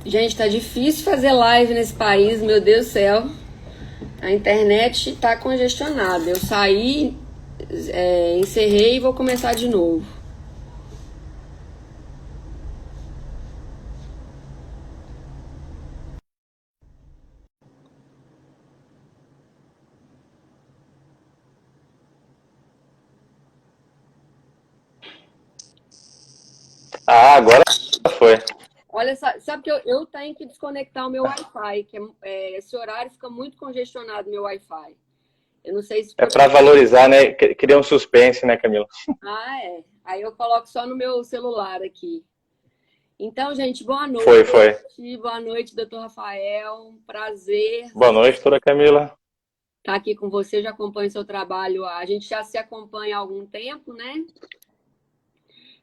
Gente, tá difícil fazer live nesse país, meu Deus do céu. A internet tá congestionada. Eu saí, encerrei e vou começar de novo. Ah, agora foi. Olha, sabe que eu tenho que desconectar o meu Wi-Fi, que esse horário fica muito congestionado, meu Wi-Fi. Eu não sei se É fica... para valorizar, né? Criar um suspense, né, Camila? Ah, é. Aí eu coloco só no meu celular aqui. Então, gente, boa Foi, noite. foi. Boa noite, doutor Rafael. Um prazer Boa noite, doutora Camila. estar aqui com você. Já acompanho seu trabalho. A gente já se acompanha há algum tempo, né?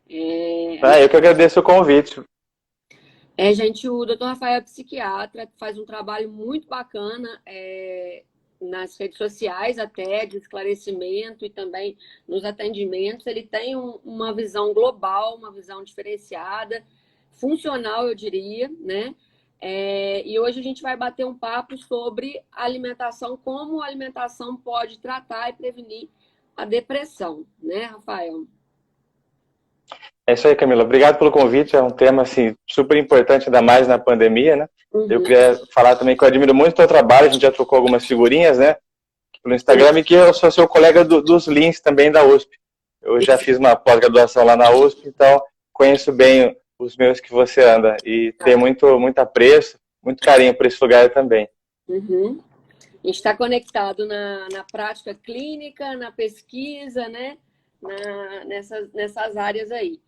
Eu que agradeço o convite. Gente, o doutor Rafael é psiquiatra, faz um trabalho muito bacana nas redes sociais até, de esclarecimento e também nos atendimentos. Ele tem uma visão global, uma visão diferenciada, funcional, eu diria, né? E hoje a gente vai bater um papo sobre alimentação, como a alimentação pode tratar e prevenir a depressão, né, Rafael? É isso aí, Camila. Obrigado pelo convite. É um tema assim, super importante, ainda mais na pandemia, né? Eu Uhum. queria falar também que eu admiro muito o teu trabalho. A gente já trocou algumas figurinhas, né? Pelo Instagram, e que eu sou seu colega dos links também da USP. Eu já fiz uma pós-graduação lá na USP, então conheço bem os meus que você anda. E tenho muito apreço, muito carinho por esse lugar também. Uhum. A gente está conectado na prática clínica, na pesquisa, né? Nessas áreas aí.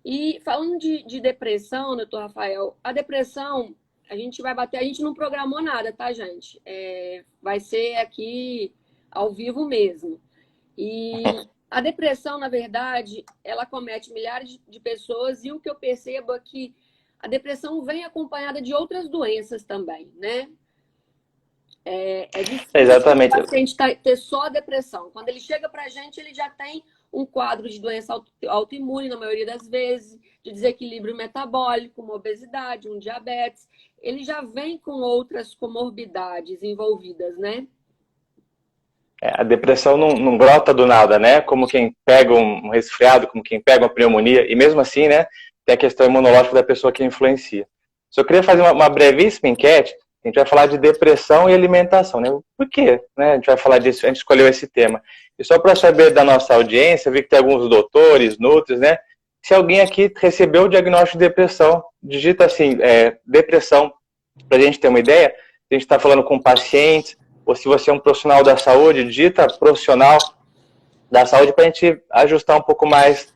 E falando de depressão, doutor Rafael, a depressão, a gente vai bater, a gente não programou nada, tá, gente? Vai ser aqui ao vivo mesmo. E a depressão, na verdade, ela comete milhares de pessoas e o que eu percebo é que a depressão vem acompanhada de outras doenças também, né? É difícil o Exatamente. paciente ter só depressão. Quando ele chega para a gente, ele já tem um quadro de doença autoimune, na maioria das vezes, de desequilíbrio metabólico, uma obesidade, um diabetes. Ele já vem com outras comorbidades envolvidas, né? A depressão não brota do nada, né? Como quem pega um resfriado, como quem pega uma pneumonia, e mesmo assim, né, tem a questão imunológica da pessoa que influencia. Só queria fazer uma brevíssima enquete. A gente vai falar de depressão e alimentação, né? Por quê? Né? A gente vai falar disso, a gente escolheu esse tema. E só para saber da nossa audiência, eu vi que tem alguns doutores, nutris, né? Se alguém aqui recebeu o diagnóstico de depressão, digita assim, depressão, para a gente ter uma ideia. A gente está falando com pacientes, ou se você é um profissional da saúde, digita profissional da saúde para a gente ajustar um pouco mais,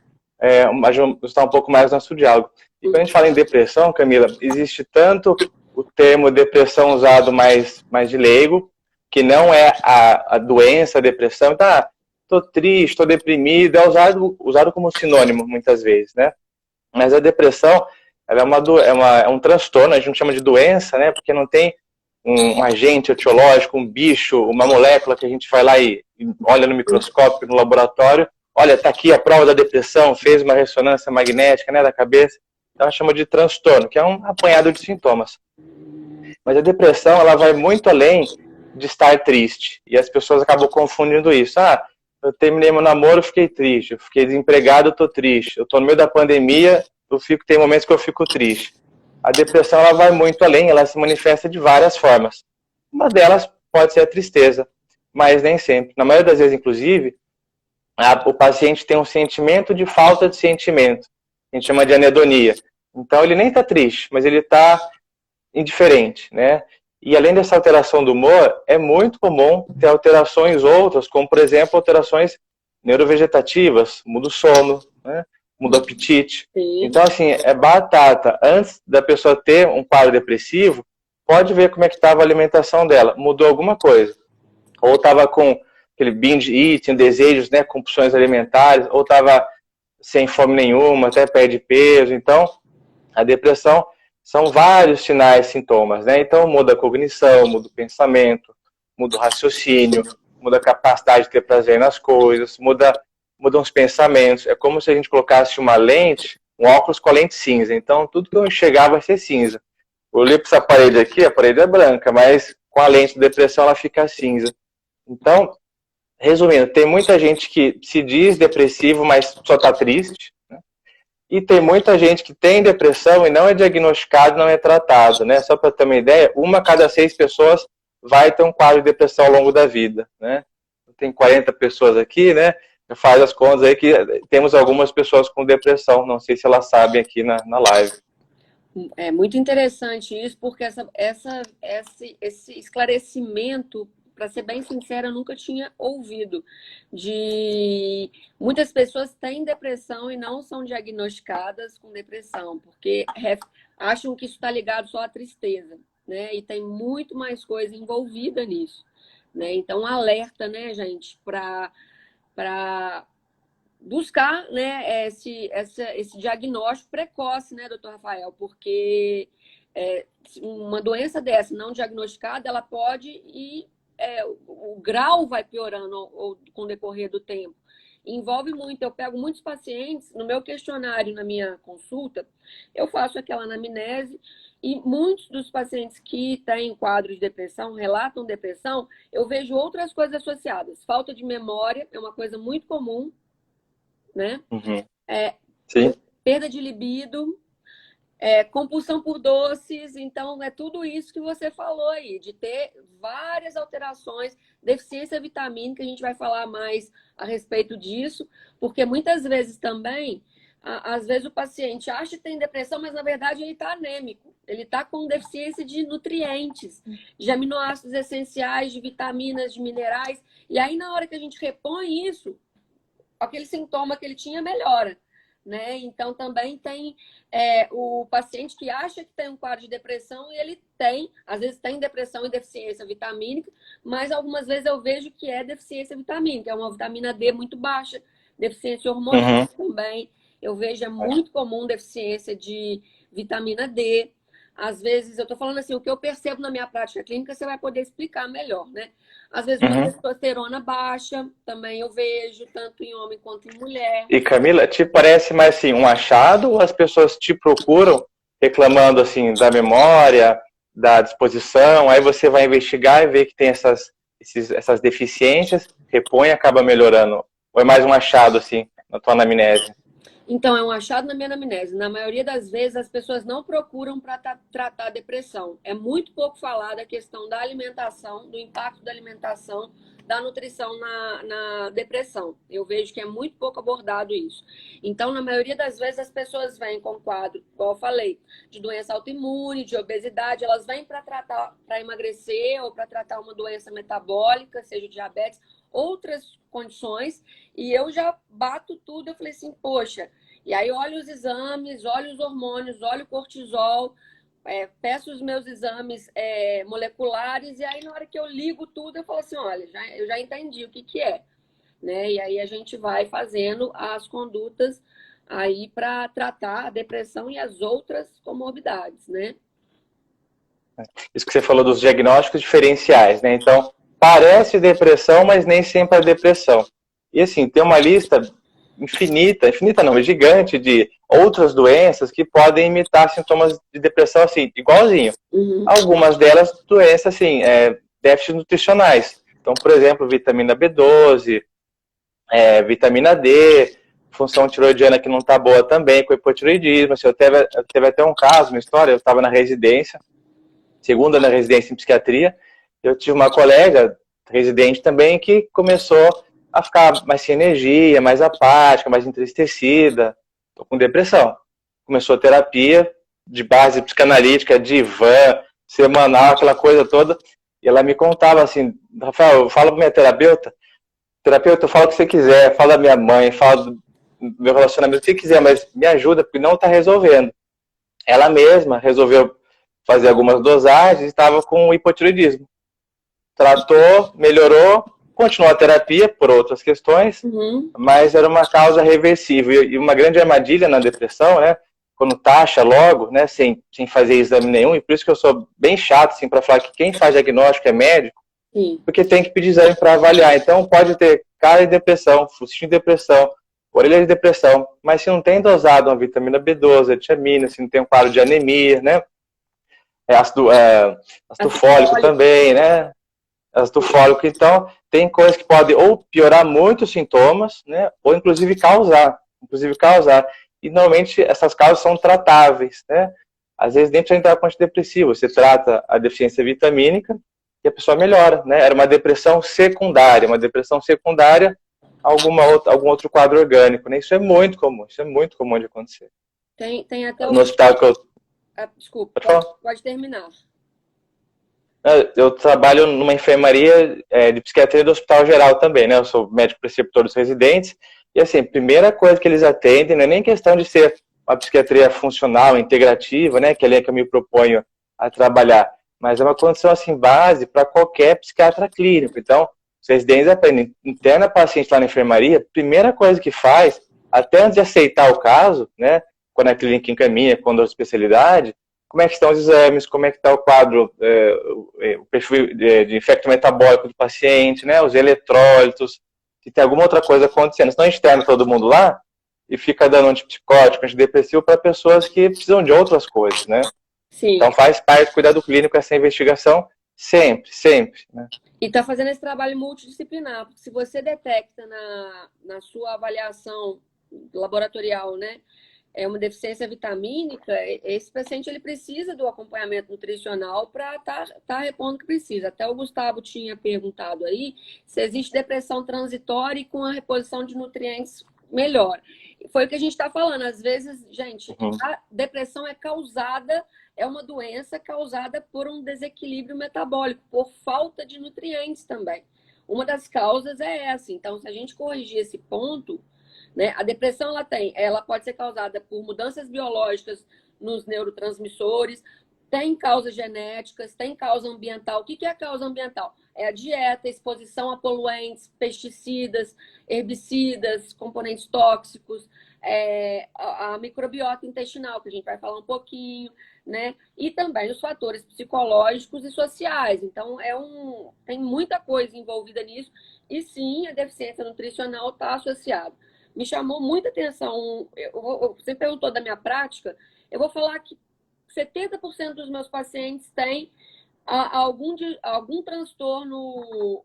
nosso diálogo. E quando a gente fala em depressão, Camila, existe tanto o termo depressão usado mais de leigo, que não é a doença, a depressão, tá, tô triste, tô deprimido, é usado como sinônimo muitas vezes, né? Mas a depressão, ela é um transtorno, a gente não chama de doença, né? Porque não tem um agente etiológico, um bicho, uma molécula que a gente vai lá e olha no microscópio, no laboratório, olha, tá aqui a prova da depressão, fez uma ressonância magnética, né, da cabeça, então chama de transtorno, que é um apanhado de sintomas. Mas a depressão, ela vai muito além de estar triste, e as pessoas acabam confundindo isso. Ah, eu terminei meu namoro, fiquei triste, eu fiquei desempregado, eu tô triste, eu tô no meio da pandemia, tem momentos que eu fico triste. A depressão, ela vai muito além, ela se manifesta de várias formas. Uma delas pode ser a tristeza, mas nem sempre. Na maioria das vezes, inclusive, o paciente tem um sentimento de falta de sentimento. A gente chama de anedonia. Então, ele nem está triste, mas ele está indiferente, né? E além dessa alteração do humor, é muito comum ter alterações outras, como, por exemplo, alterações neurovegetativas, muda o sono, né? Muda o apetite. Sim. Então, assim, é batata. Antes da pessoa ter um quadro depressivo, pode ver como é que estava a alimentação dela. Mudou alguma coisa. Ou estava com aquele binge eating, desejos, né, compulsões alimentares, ou estava sem fome nenhuma, até perde peso. Então, a depressão são vários sinais, sintomas, né? Então, muda a cognição, muda o pensamento, muda o raciocínio, muda a capacidade de ter prazer nas coisas, mudam os pensamentos. É como se a gente colocasse uma lente, um óculos com a lente cinza. Então, tudo que eu enxergar vai ser cinza. olhei para essa parede aqui, a parede é branca, mas com a lente de depressão ela fica cinza. Então, resumindo, tem muita gente que se diz depressivo, mas só está triste, né? E tem muita gente que tem depressão e não é diagnosticado, não é tratado, né? Só para ter uma ideia, 1 a cada 6 pessoas vai ter um quadro de depressão ao longo da vida, né? Tem 40 pessoas aqui, né? Faz as contas aí que temos algumas pessoas com depressão, não sei se elas sabem aqui na live. É muito interessante isso, porque esse esclarecimento, para ser bem sincera, eu nunca tinha ouvido. De muitas pessoas têm depressão e não são diagnosticadas com depressão, porque acham que isso está ligado só à tristeza, né? E tem muito mais coisa envolvida nisso, né? Então, alerta, né, gente, para buscar, né, esse diagnóstico precoce, né, doutor Rafael? Porque uma doença dessa não diagnosticada, ela pode ir, o grau vai piorando com o decorrer do tempo. Envolve muito, eu pego muitos pacientes, no meu questionário, na minha consulta, eu faço aquela anamnese, e muitos dos pacientes que têm quadro de depressão, relatam depressão, eu vejo outras coisas associadas. Falta de memória é uma coisa muito comum, né? Uhum. Sim. Perda de libido, compulsão por doces. Então, é tudo isso que você falou aí, de ter várias alterações, deficiência vitamínica, a gente vai falar mais a respeito disso, porque muitas vezes também, às vezes o paciente acha que tem depressão, mas na verdade ele está anêmico, ele está com deficiência de nutrientes, de aminoácidos essenciais, de vitaminas, de minerais, e aí na hora que a gente repõe isso, aquele sintoma que ele tinha melhora, né? Então, também tem o paciente que acha que tem um quadro de depressão e ele tem, às vezes tem depressão e deficiência vitamínica, mas algumas vezes eu vejo que é deficiência vitamínica, é uma vitamina D muito baixa, deficiência hormonal também, eu vejo muito comum deficiência de vitamina D. Às vezes, eu tô falando assim, o que eu percebo na minha prática clínica, você vai poder explicar melhor, né? Às vezes, uma testosterona baixa, também eu vejo, tanto em homem quanto em mulher. E Camila, te parece mais assim, um achado ou as pessoas te procuram reclamando assim da memória, da disposição, aí você vai investigar e vê que tem essas deficiências, repõe e acaba melhorando? Ou é mais um achado assim, na tua anamnese? Então, é um achado na minha anamnese. Na maioria das vezes, as pessoas não procuram para tratar a depressão. É muito pouco falada a questão da alimentação, do impacto da alimentação, da nutrição na depressão. Eu vejo que é muito pouco abordado isso. Então, na maioria das vezes, as pessoas vêm com quadro, igual eu falei, de doença autoimune, de obesidade, elas vêm para tratar, para emagrecer ou para tratar uma doença metabólica, seja diabetes, outras condições, e eu já bato tudo, eu falei assim, poxa, e aí olho os exames, olho os hormônios, olho o cortisol, peço os meus exames moleculares, e aí na hora que eu ligo tudo, eu falo assim, olha, eu já entendi o que é, né? E aí a gente vai fazendo as condutas aí para tratar a depressão e as outras comorbidades, né? Isso que você falou dos diagnósticos diferenciais, né? Então, parece depressão, mas nem sempre é depressão. E assim, tem uma lista infinita não, gigante de outras doenças que podem imitar sintomas de depressão, assim, igualzinho. Algumas delas, doenças, assim, déficits nutricionais. Então, por exemplo, vitamina B12, vitamina D, função tiroidiana que não está boa também, com hipotiroidismo. Assim, eu teve até um caso, uma história, eu estava na residência, segunda na residência em psiquiatria, eu tive uma colega residente também que começou a ficar mais sem energia, mais apática, mais entristecida, tô com depressão. Começou a terapia de base psicanalítica, divã, semanal, aquela coisa toda, e ela me contava assim, Rafael, eu falo pra minha terapeuta, eu falo o que você quiser, fala da minha mãe, fala do meu relacionamento, o que você quiser, mas me ajuda, porque não está resolvendo. Ela mesma resolveu fazer algumas dosagens e estava com hipotiroidismo. Tratou, melhorou, continuou a terapia por outras questões, mas era uma causa reversível. E uma grande armadilha na depressão, né? Quando taxa logo, né, sem fazer exame nenhum, e por isso que eu sou bem chato assim, para falar que quem faz diagnóstico é médico, porque tem que pedir exame para avaliar. Então pode ter cara de depressão, focinho de depressão, orelha de depressão, mas se não tem dosado uma vitamina B12, a tiamina, se não tem um quadro de anemia, né? Ácido fólico também, né? Ácido fólico, então, tem coisas que podem ou piorar muito os sintomas, né? Ou inclusive causar. E normalmente essas causas são tratáveis, né? Às vezes nem precisa entrar com antidepressivo, você trata a deficiência vitamínica e a pessoa melhora, né? Era uma depressão secundária, algum outro quadro orgânico, né? Isso é muito comum de acontecer. Tem até no hospital que eu... Desculpa, pode terminar. Eu trabalho numa enfermaria de psiquiatria do Hospital Geral também, né? Eu sou médico preceptor dos residentes. E assim, a primeira coisa que eles atendem não é nem questão de ser uma psiquiatria funcional, integrativa, né? Que é que eu me proponho a trabalhar. Mas é uma condição assim base para qualquer psiquiatra clínico. Então, os residentes aprendem, interna paciente lá na enfermaria, primeira coisa que faz, até antes de aceitar o caso, né? Quando a clínica encaminha, quando a especialidade, como é que estão os exames, como é que está o quadro, o perfil de infecto metabólico do paciente, né, os eletrólitos, se tem alguma outra coisa acontecendo. Senão a gente interna todo mundo lá e fica dando antipsicótico, antidepressivo para pessoas que precisam de outras coisas, né? Sim. Então faz parte do cuidado clínico essa investigação sempre, né? E está fazendo esse trabalho multidisciplinar, porque se você detecta na sua avaliação laboratorial, né, uma deficiência vitamínica, esse paciente ele precisa do acompanhamento nutricional para tá repondo o que precisa. Até o Gustavo tinha perguntado aí se existe depressão transitória e com a reposição de nutrientes melhor. Foi o que a gente está falando. Às vezes, gente, a depressão é uma doença causada por um desequilíbrio metabólico, por falta de nutrientes também. Uma das causas é essa. Então, se a gente corrigir esse ponto, né, a depressão ela pode ser causada por mudanças biológicas nos neurotransmissores, tem causas genéticas, tem causa ambiental. O que é a causa ambiental? É a dieta, a exposição a poluentes, pesticidas, herbicidas, componentes tóxicos, a microbiota intestinal, que a gente vai falar um pouquinho, né? E também os fatores psicológicos e sociais. Então, tem muita coisa envolvida nisso. E sim, a deficiência nutricional está associada. Me chamou muita atenção. Você perguntou da minha prática, eu vou falar que 70% dos meus pacientes têm algum transtorno,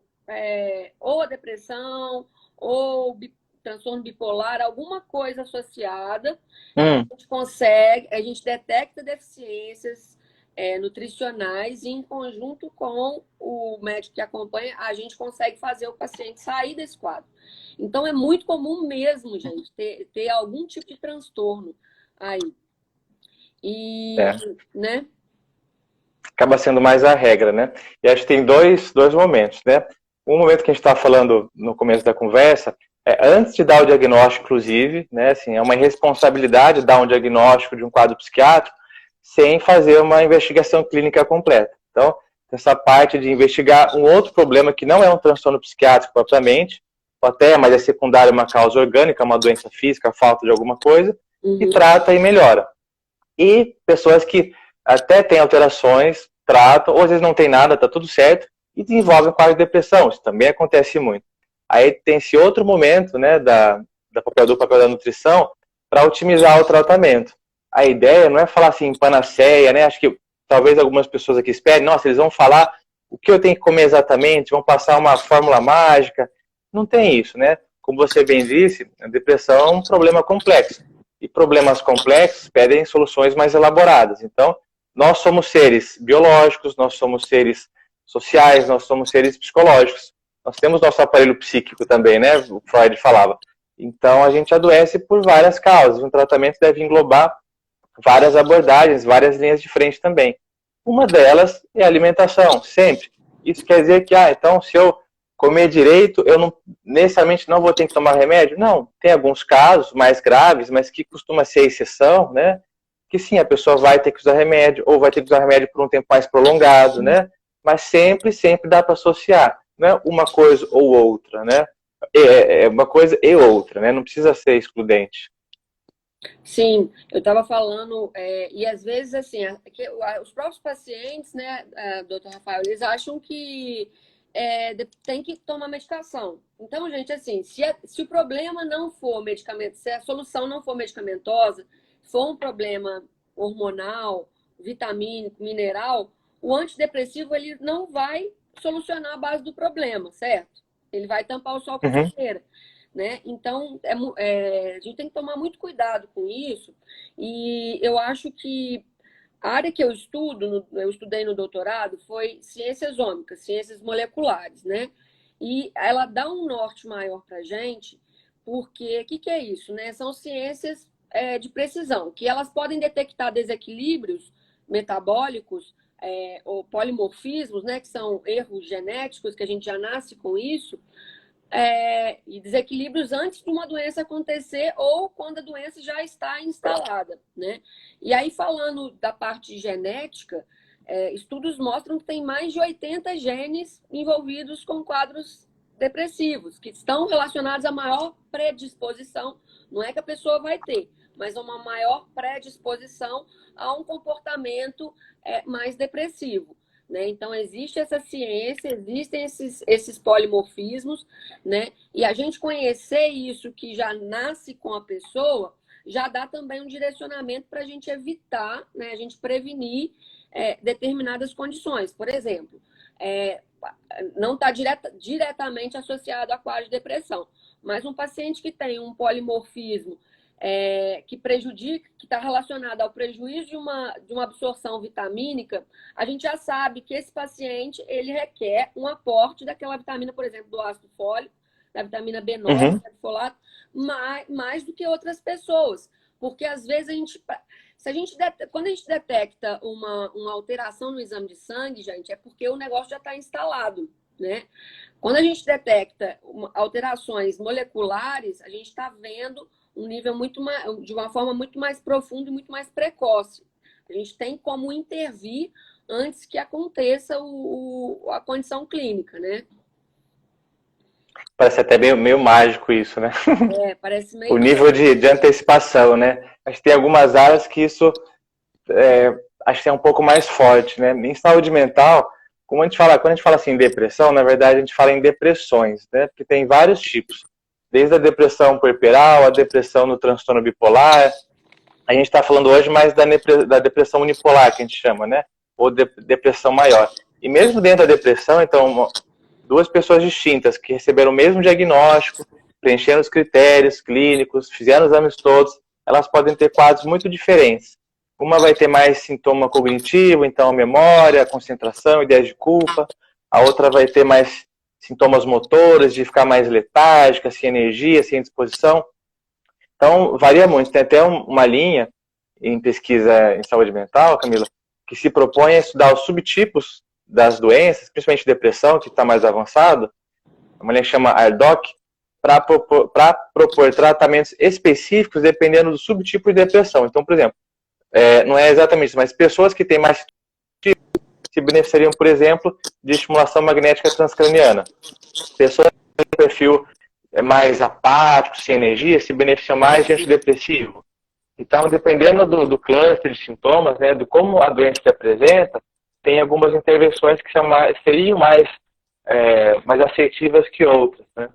ou a depressão, ou transtorno bipolar, alguma coisa associada. A gente detecta deficiências nutricionais e, em conjunto com o médico que acompanha, a gente consegue fazer o paciente sair desse quadro. Então, é muito comum mesmo, gente, ter algum tipo de transtorno aí. E, né? Acaba sendo mais a regra, né? E acho que tem dois momentos, né? Um momento que a gente está falando no começo da conversa antes de dar o diagnóstico, inclusive, né? Assim, é uma irresponsabilidade dar um diagnóstico de um quadro psiquiátrico sem fazer uma investigação clínica completa. Então, essa parte de investigar um outro problema que não é um transtorno psiquiátrico propriamente, ou até, mas é secundário, uma causa orgânica, uma doença física, falta de alguma coisa, e trata e melhora. E pessoas que até têm alterações, tratam, ou às vezes não tem nada, tá tudo certo, e desenvolvem quadro de depressão. Isso também acontece muito. Aí tem esse outro momento, né, do papel da nutrição, para otimizar o tratamento. A ideia não é falar assim, panaceia, né? Acho que talvez algumas pessoas aqui esperem, nossa, eles vão falar o que eu tenho que comer exatamente, vão passar uma fórmula mágica. Não tem isso, né? Como você bem disse, a depressão é um problema complexo. E problemas complexos pedem soluções mais elaboradas. Então, nós somos seres biológicos, nós somos seres sociais, nós somos seres psicológicos. Nós temos nosso aparelho psíquico também, né? O Freud falava. Então, a gente adoece por várias causas. Um tratamento deve englobar várias abordagens, várias linhas de frente também. Uma delas é a alimentação, sempre. Isso quer dizer que, então, se eu comer direito, eu não necessariamente não vou ter que tomar remédio? Não, tem alguns casos mais graves, mas que costuma ser exceção, né? Que sim, a pessoa vai ter que usar remédio, ou vai ter que usar remédio por um tempo mais prolongado, né? Mas sempre dá para associar, não é uma coisa ou outra, né? É uma coisa e outra, né? Não precisa ser excludente. Sim, eu estava falando, e às vezes, assim, os próprios pacientes, né, doutor Rafael, eles acham que tem que tomar medicação. Então, gente, assim, se o problema não for medicamento, se a solução não for medicamentosa, for um problema hormonal vitamínico, mineral, o antidepressivo ele não vai solucionar a base do problema, certo? Ele vai tampar o sol com a peneira, né? Então, a gente tem que tomar muito cuidado com isso. E eu acho que a área que eu estudei no doutorado, foi ciências ômicas, ciências moleculares, né? E ela dá um norte maior para a gente, porque o que é isso, né? São ciências de precisão, que elas podem detectar desequilíbrios metabólicos ou polimorfismos, né? Que são erros genéticos, que a gente já nasce com isso, e desequilíbrios antes de uma doença acontecer ou quando a doença já está instalada, né? E aí, falando da parte genética, estudos mostram que tem mais de 80 genes envolvidos com quadros depressivos, que estão relacionados à maior predisposição, não é que a pessoa vai ter, mas a uma maior predisposição a um comportamento mais depressivo. Né? Então, existe essa ciência, existem esses polimorfismos, né? E a gente conhecer isso que já nasce com a pessoa, já dá também um direcionamento para a gente evitar, né? A gente prevenir determinadas condições. Por exemplo, não está diretamente associado a quadro de depressão, mas um paciente que tem um polimorfismo que prejudica, que está relacionado ao prejuízo de uma absorção vitamínica, a gente já sabe que esse paciente ele requer um aporte daquela vitamina, por exemplo, do ácido fólico, da vitamina B9, do folato, mais do que outras pessoas. Porque às vezes quando a gente detecta uma alteração no exame de sangue, gente, é porque o negócio já está instalado, né? Quando a gente detecta alterações moleculares, a gente está vendo um nível de uma forma muito mais profunda e muito mais precoce. A gente tem como intervir antes que aconteça a condição clínica, né? Parece até meio mágico isso, né? Parece meio... O nível de antecipação, né? Acho que tem algumas áreas que isso acho que é um pouco mais forte, né? Em saúde mental, quando a gente fala assim em depressão, na verdade a gente fala em depressões, né? Porque tem vários tipos. Desde a depressão puerperal, a depressão no transtorno bipolar. A gente está falando hoje mais da depressão unipolar, que a gente chama, né? Ou depressão maior. E mesmo dentro da depressão, então, duas pessoas distintas que receberam o mesmo diagnóstico, preencheram os critérios clínicos, fizeram os exames todos, elas podem ter quadros muito diferentes. Uma vai ter mais sintoma cognitivo, então memória, concentração, ideias de culpa. A outra vai ter mais sintomas motores, de ficar mais letárgica, sem energia, sem disposição. Então, varia muito. Tem até uma linha em pesquisa em saúde mental, Camila, que se propõe a estudar os subtipos das doenças, principalmente depressão, que está mais avançado, uma linha que chama ARDOC, para propor tratamentos específicos dependendo do subtipo de depressão. Então, por exemplo, não é exatamente isso, mas pessoas que têm mais se beneficiariam, por exemplo, de estimulação magnética transcraniana. Pessoas que têm um perfil mais apático, sem energia, se beneficiam mais de antidepressivo. Então, dependendo do cluster de sintomas, né, de como a doença se apresenta, tem algumas intervenções que seriam mais assertivas que outras, né?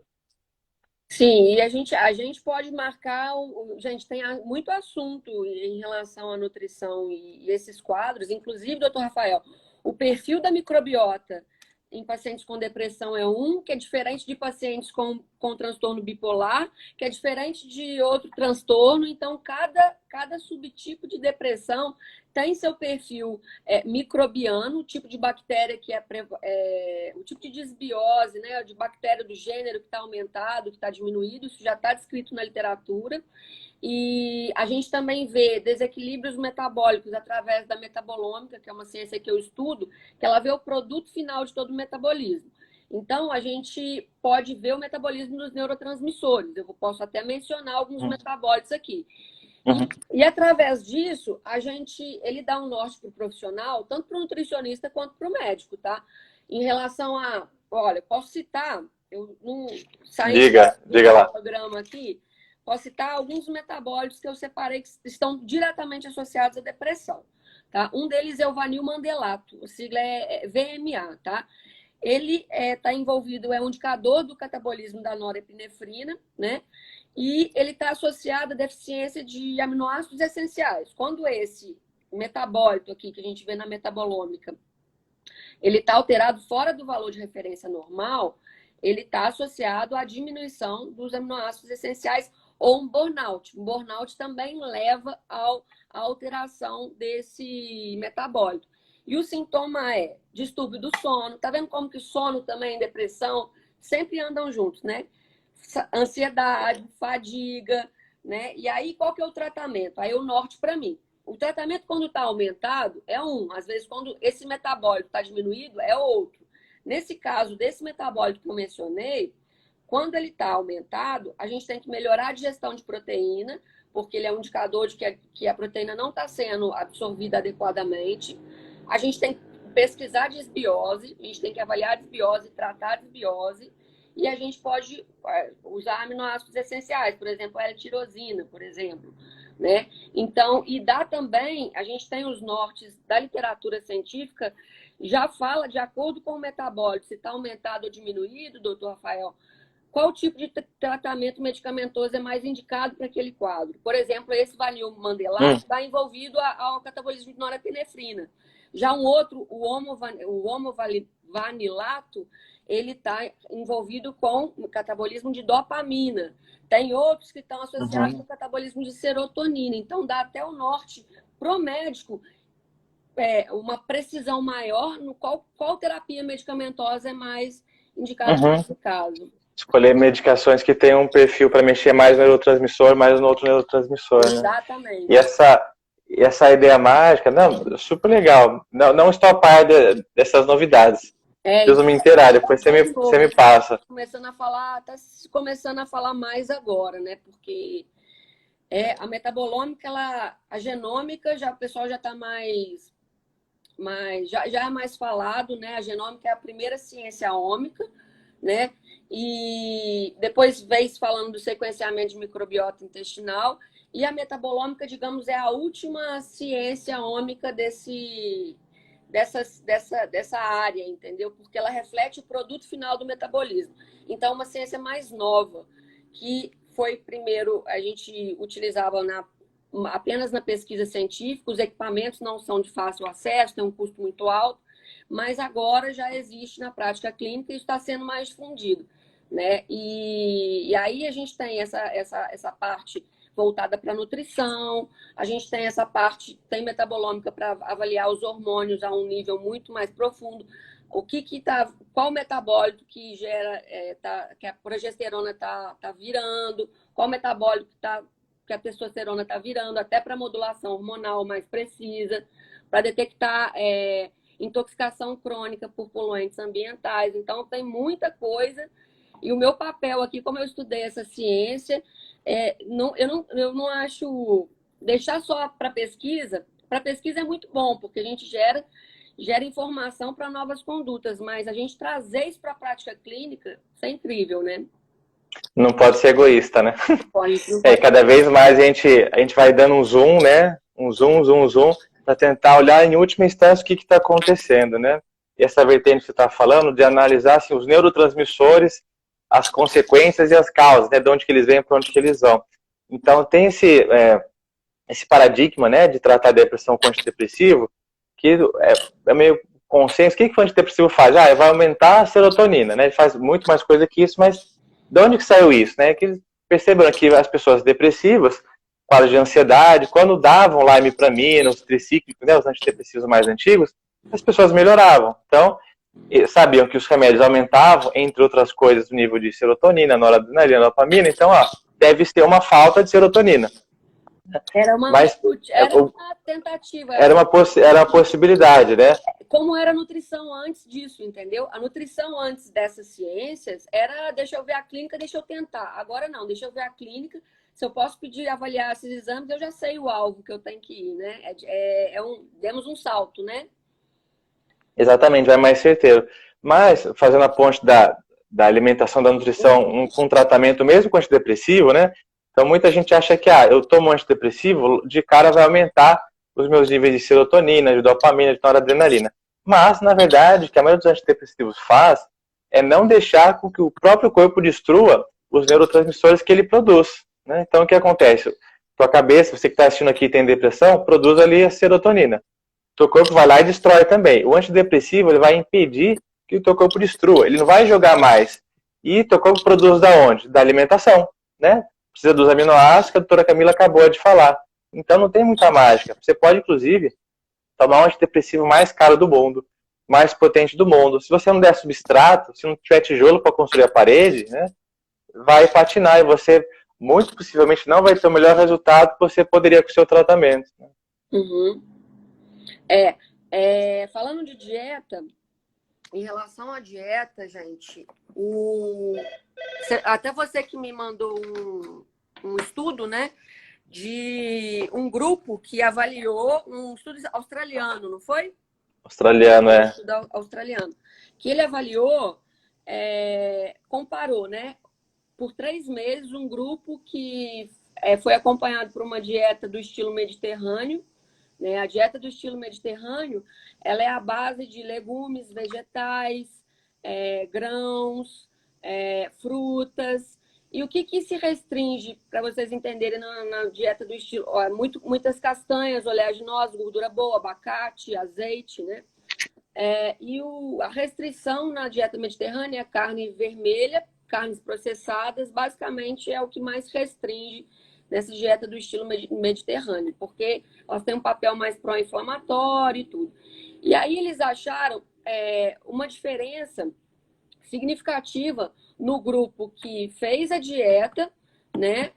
Sim, e a gente pode marcar, gente, tem muito assunto em relação à nutrição e esses quadros, inclusive, doutor Rafael, o perfil da microbiota em pacientes com depressão é que é diferente de pacientes com transtorno bipolar, que é diferente de outro transtorno. Então, cada subtipo de depressão tem seu perfil microbiano, o tipo de bactéria que o tipo de desbiose, né, de bactéria do gênero que está aumentado, que está diminuído, isso já está descrito na literatura. E a gente também vê desequilíbrios metabólicos através da metabolômica, que é uma ciência que eu estudo, que ela vê o produto final de todo o metabolismo. Então, a gente pode ver o metabolismo dos neurotransmissores. Eu posso até mencionar alguns metabólitos aqui. E através disso, ele dá um norte para o profissional, tanto para o nutricionista quanto para o médico, tá? Em relação olha, posso citar, eu não saí diga lá. programa aqui, posso citar alguns metabólitos que eu separei que estão diretamente associados à depressão, tá? Um deles é o vanil mandelato, a sigla é VMA, tá? Ele está envolvido, é um indicador do catabolismo da norepinefrina, né? E ele está associado à deficiência de aminoácidos essenciais. Quando metabólito aqui, que a gente vê na metabolômica, ele está alterado fora do valor de referência normal, ele está associado à diminuição dos aminoácidos essenciais ou um burnout. Um burnout também leva à alteração desse metabólito. E o sintoma é distúrbio do sono. Tá vendo como que sono também e depressão sempre andam juntos, né? Ansiedade, fadiga, né? E aí, qual que é o tratamento? Aí o norte para mim. O tratamento, quando está aumentado, é um. Às vezes, quando esse metabólito está diminuído, é outro. Nesse caso, desse metabólito que eu mencionei, quando ele está aumentado, a gente tem que melhorar a digestão de proteína, porque ele é um indicador de que a proteína não está sendo absorvida adequadamente. A gente tem que pesquisar desbiose, a gente tem que avaliar a desbiose, tratar a desbiose, e a gente pode usar aminoácidos essenciais, por exemplo, a L-tirosina, por exemplo, né? Então, e dá também, a gente tem os nortes da literatura científica, já fala de acordo com o metabólito, se está aumentado ou diminuído, doutor Rafael, qual tipo de tratamento medicamentoso é mais indicado para aquele quadro. Por exemplo, esse vanil mandelato está envolvido ao catabolismo de norepinefrina. Já um outro, o homovanilato, ele está envolvido com o catabolismo de dopamina. Tem outros que estão associados com o catabolismo de serotonina. Então, dá até o norte pro médico uma precisão maior no qual terapia medicamentosa é mais indicada nesse caso. Escolher medicações que tenham um perfil para mexer mais no neurotransmissor, mais no outro neurotransmissor, né? Exatamente. E essa ideia mágica, não, super legal. Não estou a par dessas novidades. Preciso me inteirar, depois você me passa. Tá começando a falar mais agora, né? Porque a metabolômica, a genômica, o pessoal já está já é mais falado, né? A genômica é a primeira ciência ômica, né? E depois veio falando do sequenciamento de microbiota intestinal, e a metabolômica, digamos, é a última ciência ômica dessa área, entendeu? Porque ela reflete o produto final do metabolismo. Então, uma ciência mais nova, que foi primeiro, a gente utilizava apenas na pesquisa científica, os equipamentos não são de fácil acesso, tem um custo muito alto, mas agora já existe na prática clínica e está sendo mais difundido, né? E aí a gente tem essa parte voltada para nutrição, a gente tem essa parte, tem metabolômica para avaliar os hormônios a um nível muito mais profundo, qual metabólito que gera, que a progesterona está virando, qual metabólito que a testosterona está virando, até para modulação hormonal mais precisa, para detectar intoxicação crônica por poluentes ambientais. Então, tem muita coisa. E o meu papel aqui, como eu estudei essa ciência, eu não acho... Deixar só para pesquisa é muito bom, porque a gente gera informação para novas condutas, mas a gente trazer isso para a prática clínica, isso é incrível, né? Não pode ser egoísta, né? Não pode. Cada vez mais a gente vai dando um zoom, né? Um zoom, para tentar olhar em última instância o que está acontecendo, né? E essa vertente que você está falando, de analisar assim, os neurotransmissores, as consequências e as causas, né? De onde que eles vêm, para onde que eles vão. Então, tem esse paradigma, né? De tratar a depressão com antidepressivo, que é meio consenso. O que o antidepressivo faz? Vai aumentar a serotonina, né? Ele faz muito mais coisa que isso, mas de onde que saiu isso, né? Que eles perceberam que as pessoas depressivas, quadros de ansiedade, quando davam lá imipramina, os tricíclicos, né, os antidepressivos mais antigos, as pessoas melhoravam. Então, sabiam que os remédios aumentavam, entre outras coisas, o nível de serotonina, noradrenalina, dopamina. Então, deve ser uma falta de serotonina. Era uma tentativa. Era uma possibilidade, né? Como era a nutrição antes disso, entendeu? A nutrição antes dessas ciências era, deixa eu ver a clínica, deixa eu tentar. Agora não, deixa eu ver a clínica. Se eu posso pedir, avaliar esses exames, eu já sei o alvo que eu tenho que ir, né? Demos um salto, né? Exatamente, vai mais certeiro. Mas, fazendo a ponte da alimentação, da nutrição, com tratamento mesmo com antidepressivo, né? Então, muita gente acha que, eu tomo antidepressivo, de cara vai aumentar os meus níveis de serotonina, de dopamina, de noradrenalina. Mas, na verdade, o que a maioria dos antidepressivos faz é não deixar com que o próprio corpo destrua os neurotransmissores que ele produz, né? Então, o que acontece? tua cabeça, você que está assistindo aqui e tem depressão, produz ali a serotonina. Teu corpo vai lá e destrói também. O antidepressivo, ele vai impedir que o teu corpo destrua. Ele não vai jogar mais. E teu corpo produz da onde? Da alimentação, né? Precisa dos aminoácidos que a doutora Camila acabou de falar. Então não tem muita mágica. Você pode, inclusive, tomar um antidepressivo mais caro do mundo, mais potente do mundo. Se você não der substrato, se não tiver tijolo para construir a parede, né, vai patinar e você, muito possivelmente, não vai ter o melhor resultado que você poderia com o seu tratamento. Uhum. Falando de dieta, em relação à dieta, gente, até você que me mandou um estudo, né, de um grupo que avaliou um estudo australiano, não foi? Australiano, Um estudo australiano. Que ele avaliou, comparou, né, por 3 meses, um grupo que foi acompanhado por uma dieta do estilo mediterrâneo, né? A dieta do estilo mediterrâneo, ela é a base de legumes, vegetais, grãos, frutas. E o que se restringe, para vocês entenderem, na dieta do estilo? Muitas castanhas, oleaginosas, gordura boa, abacate, azeite, né? A restrição na dieta mediterrânea é carne vermelha, carnes processadas, basicamente é o que mais restringe nessa dieta do estilo mediterrâneo, porque elas têm um papel mais pró-inflamatório e tudo. E aí eles acharam uma diferença significativa no grupo que fez a dieta, né,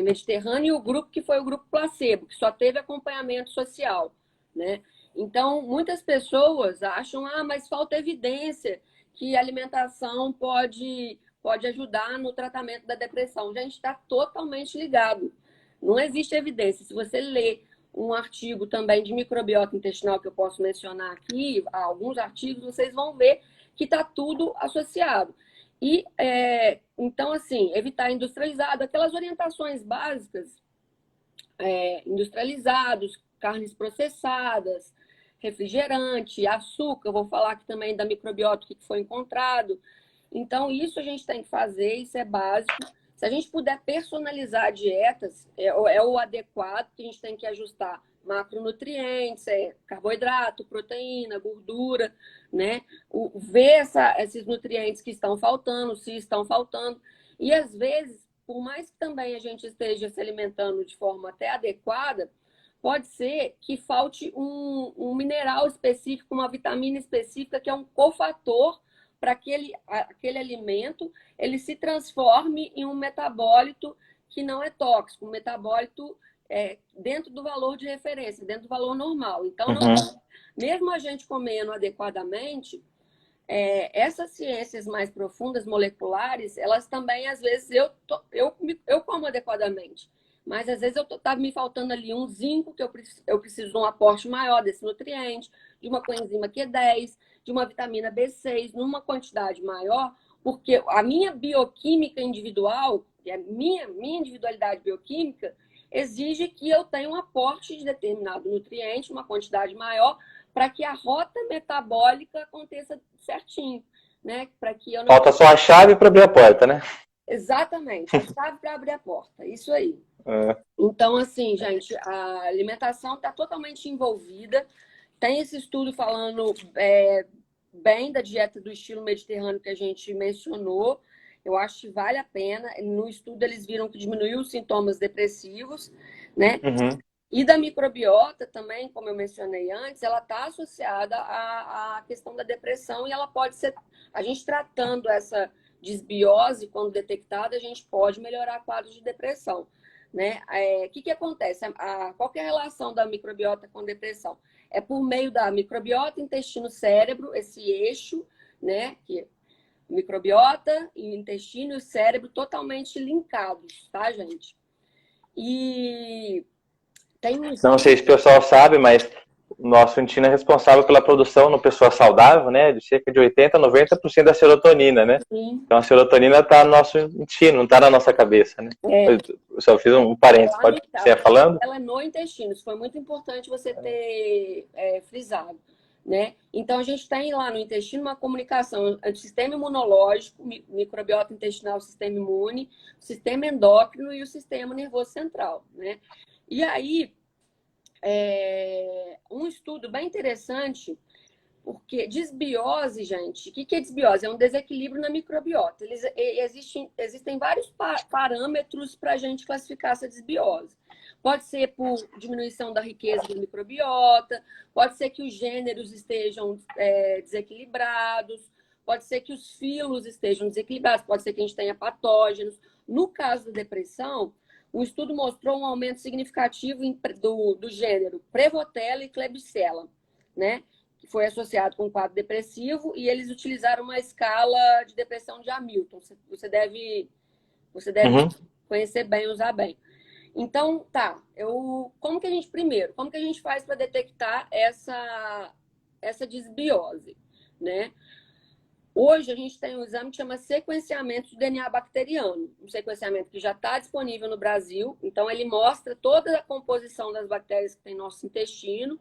mediterrânea, e o grupo que foi o grupo placebo, que só teve acompanhamento social, né? Então, muitas pessoas acham, mas falta evidência que a alimentação pode ajudar no tratamento da depressão. Já está totalmente ligado. Não existe evidência. Se você ler um artigo também de microbiota intestinal que eu posso mencionar aqui, alguns artigos, vocês vão ver que está tudo associado. E, então, assim, evitar industrializado, aquelas orientações básicas, industrializados, carnes processadas, refrigerante, açúcar, vou falar aqui também da microbiota que foi encontrado. Então, isso a gente tem que fazer, isso é básico. Se a gente puder personalizar dietas, é o adequado, que a gente tem que ajustar macronutrientes, carboidrato, proteína, gordura, né? Ver esses nutrientes que estão faltando, se estão faltando. E, às vezes, por mais que também a gente esteja se alimentando de forma até adequada, pode ser que falte um mineral específico, uma vitamina específica, que é um cofator para aquele alimento, ele se transforme em um metabólito que não é tóxico, um metabólito dentro do valor de referência, dentro do valor normal. Então, mesmo a gente comendo adequadamente, essas ciências mais profundas, moleculares, elas também, às vezes, eu como adequadamente. Mas, às vezes, tá me faltando ali um zinco, que eu preciso de um aporte maior desse nutriente, de uma coenzima Q10, de uma vitamina B6, numa quantidade maior, porque a minha bioquímica individual, a minha individualidade bioquímica, exige que eu tenha um aporte de determinado nutriente, uma quantidade maior, para que a rota metabólica aconteça certinho, né? Para que eu não... Falta só a chave para abrir a porta, né? Exatamente, a chave para abrir a porta, isso aí. Então, assim, gente, a alimentação está totalmente envolvida. Tem esse estudo falando bem da dieta do estilo mediterrâneo que a gente mencionou. Eu acho que vale a pena. No estudo, eles viram que diminuiu os sintomas depressivos, né? E da microbiota também, como eu mencionei antes, ela está associada à questão da depressão e ela pode ser... A gente tratando essa disbiose, quando detectada, a gente pode melhorar quadros de depressão, né? O que acontece? Qual que é a relação da microbiota com depressão? É por meio da microbiota, intestino, cérebro, esse eixo, né? Que microbiota, intestino e cérebro totalmente linkados, tá, gente? E tem Não sei se o pessoal sabe, mas o nosso intestino é responsável pela produção no pessoa saudável, né, de cerca de 80% a 90% da serotonina, né? Sim. Então a serotonina está no nosso intestino, não está na nossa cabeça, né? Eu só fiz um parênteses, pode ser falando? Ela é no intestino, isso foi muito importante você ter frisado, né? Então, a gente tem lá no intestino uma comunicação entre o sistema imunológico, microbiota intestinal, sistema imune, o sistema endócrino e o sistema nervoso central, né? E aí, um estudo bem interessante, porque desbiose, gente, o que é desbiose? É um desequilíbrio na microbiota. Existem vários parâmetros para a gente classificar essa desbiose. Pode ser por diminuição da riqueza da microbiota, pode ser que os gêneros estejam desequilibrados, pode ser que os filos estejam desequilibrados, pode ser que a gente tenha patógenos. No caso da depressão, o estudo mostrou um aumento significativo do gênero Prevotella e Klebsiella, né? Que foi associado com um quadro depressivo, e eles utilizaram uma escala de depressão de Hamilton. Você deve conhecer bem, usar bem. Então, como que a gente faz para detectar essa desbiose, né? Hoje a gente tem um exame que chama sequenciamento de DNA bacteriano, um sequenciamento que já está disponível no Brasil. Então, ele mostra toda a composição das bactérias que tem no nosso intestino,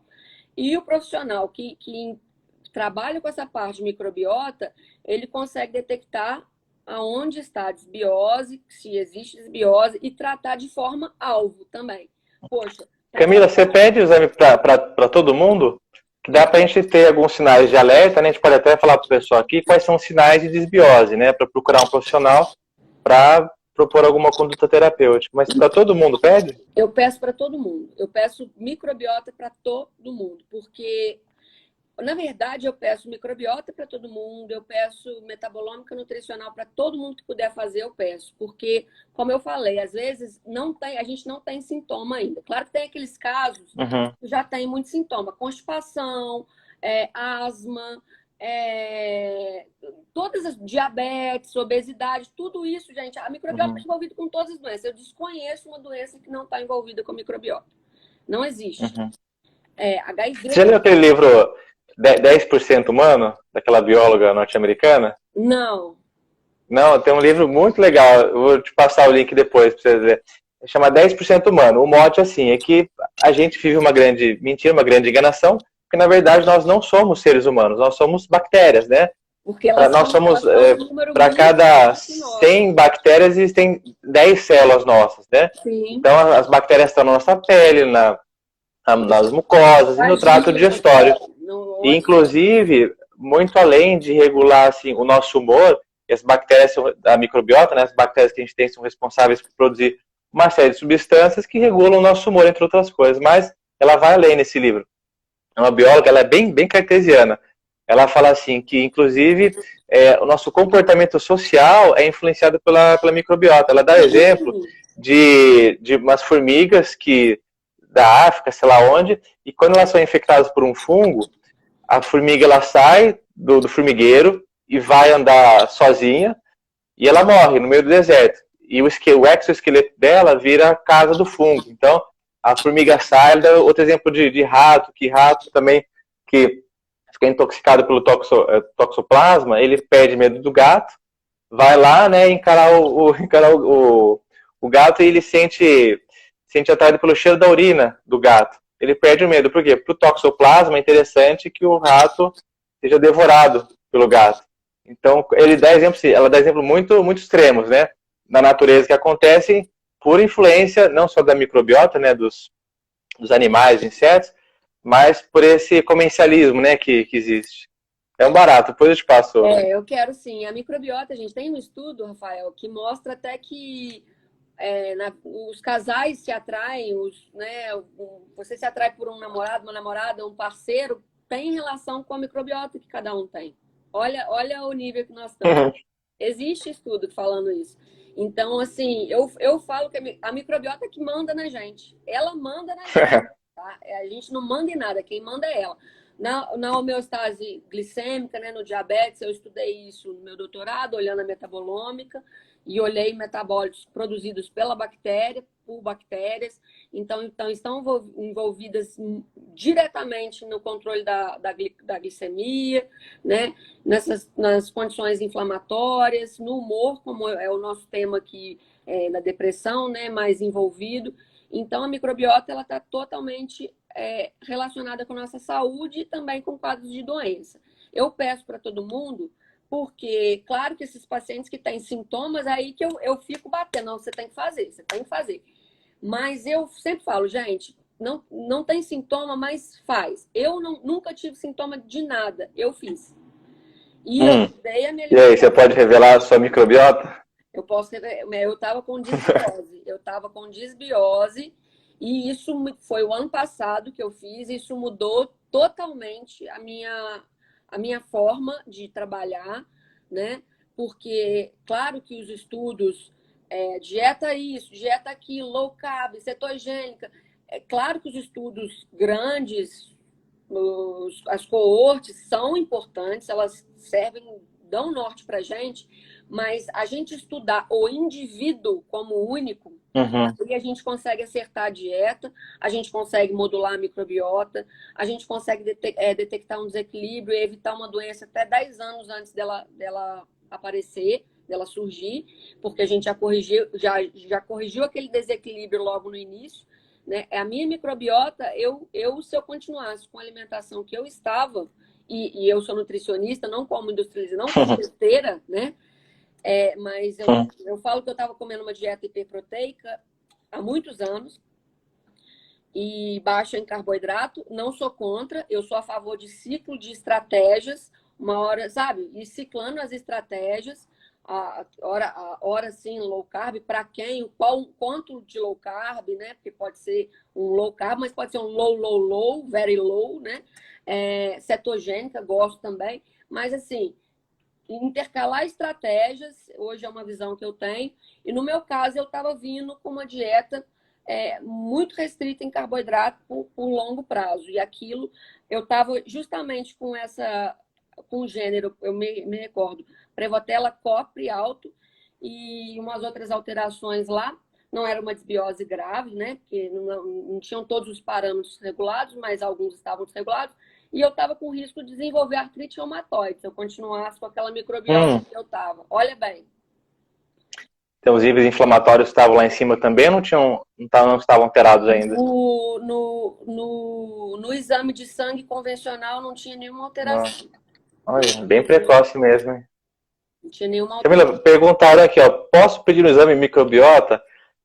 e o profissional que trabalha com essa parte de microbiota, ele consegue detectar aonde está a desbiose, se existe desbiose, e tratar de forma alvo também. Poxa, Camila, você pede o exame para todo mundo? Que dá para a gente ter alguns sinais de alerta, né? A gente pode até falar para o pessoal aqui quais são os sinais de desbiose, né? Para procurar um profissional para propor alguma conduta terapêutica. Mas para todo mundo pede? Eu peço para todo mundo. Eu peço microbiota para todo mundo, porque na verdade, eu peço microbiota para todo mundo, eu peço metabolômica nutricional para todo mundo que puder fazer, eu peço. Porque, como eu falei, às vezes a gente não tem sintoma ainda. Claro que tem aqueles casos que já tem muito sintoma. Constipação, asma, todas as diabetes, obesidade, tudo isso, gente. A microbiota está envolvida com todas as doenças. Eu desconheço uma doença que não está envolvida com microbiota. Não existe. HIV... Você já leu aquele livro 10% Humano, daquela bióloga norte-americana? Não. Não, tem um livro muito legal, eu vou te passar o link depois para você ver. Chama 10% Humano. O mote, assim, é que a gente vive uma grande mentira, uma grande enganação, porque, na verdade, nós não somos seres humanos, nós somos bactérias, né? Porque nós somos, para cada 100 bactérias, existem 10 células nossas, né? Sim. Então, as bactérias estão na nossa pele, nas mucosas e no trato digestório. E, inclusive, muito além de regular assim, o nosso humor, as bactérias da microbiota, né, as bactérias que a gente tem são responsáveis por produzir uma série de substâncias que regulam o nosso humor, entre outras coisas. Mas ela vai além nesse livro. É uma bióloga, ela é bem cartesiana. Ela fala assim que, inclusive, o nosso comportamento social é influenciado pela microbiota. Ela dá exemplo de umas formigas da África, sei lá onde, e quando elas são infectadas por um fungo, a formiga ela sai do formigueiro e vai andar sozinha e ela morre no meio do deserto. E o exoesqueleto dela vira a casa do fungo. Então, a formiga sai. Ela dá outro exemplo de rato, que rato também que fica intoxicado pelo toxoplasma, ele perde medo do gato, vai lá, né, encarar o gato, e ele sente atraído pelo cheiro da urina do gato. Ele perde o medo. Por quê? Para o toxoplasma é interessante que o rato seja devorado pelo gato. Então, ela dá exemplo muito, muito extremos, né? Na natureza que acontecem por influência não só da microbiota, né, dos animais, insetos, mas por esse comercialismo, né, que existe. É um barato, depois eu te passo. Eu quero sim. A microbiota, a gente tem um estudo, Rafael, que mostra até que os casais se atraem, você se atrai por um namorado, uma namorada, um parceiro, tem relação com a microbiota que cada um tem. Olha o nível que nós estamos. Existe estudo falando isso. Então, assim, eu falo que a microbiota é que manda na gente. Ela manda na gente. Tá? A gente não manda em nada, quem manda é ela. Na homeostase glicêmica, né, no diabetes, eu estudei isso no meu doutorado, olhando a metabolômica, e olhei metabólitos produzidos pela bactéria, por bactérias. Então estão envolvidas diretamente no controle da glicemia, né? Nas condições inflamatórias, no humor, como é o nosso tema aqui, na depressão, né? Mais envolvido. Então, a microbiota ela está totalmente relacionada com a nossa saúde e também com quadros de doença. Eu peço para todo mundo, porque, claro que esses pacientes que têm sintomas, aí que eu fico batendo, não, você tem que fazer, você tem que fazer. Mas eu sempre falo, gente, não tem sintoma, mas faz. Eu nunca tive sintoma de nada, eu fiz. E eu dei a minha E aí, você pode revelar a sua microbiota? Eu estava com disbiose. Eu estava com disbiose e isso foi o ano passado que eu fiz. Isso mudou totalmente a minha forma de trabalhar, né? Porque, claro que os estudos, dieta isso, dieta aquilo, low carb, cetogênica, é claro que os estudos grandes, as coortes são importantes, elas servem, dão norte para a gente, mas a gente estudar o indivíduo como único, aí a gente consegue acertar a dieta, a gente consegue modular a microbiota, a gente consegue detectar um desequilíbrio e evitar uma doença até 10 anos antes dela aparecer, dela surgir, porque a gente já corrigiu aquele desequilíbrio logo no início, né? A minha microbiota, se eu continuasse com a alimentação que eu estava, e eu sou nutricionista, não como industrializada, não como besteira, né? Mas eu falo que eu estava comendo uma dieta hiperproteica há muitos anos e baixa em carboidrato. Não sou contra, eu sou a favor de ciclo de estratégias, uma hora, sabe? E ciclando as estratégias, a hora sim, low carb, para quem, quanto de low carb, né? Porque pode ser um low carb, mas pode ser um low, very low, né? Cetogênica, gosto também, mas assim, intercalar estratégias, hoje é uma visão que eu tenho, e no meu caso eu estava vindo com uma dieta muito restrita em carboidrato por longo prazo, e aquilo, eu estava justamente com o gênero, eu me recordo, Prevotella, Copri alto, e umas outras alterações lá, não era uma desbiose grave, né, porque não tinham todos os parâmetros regulados, mas alguns estavam desregulados, e eu estava com risco de desenvolver artrite reumatoide se eu continuasse com aquela microbiota que eu estava. Olha bem. Então, os níveis inflamatórios estavam lá em cima também ou não estavam alterados ainda? No exame de sangue convencional não tinha nenhuma alteração. Olha, bem precoce mesmo, hein? Não tinha nenhuma alteração. Camila, perguntaram aqui, ó, posso pedir um exame microbiota?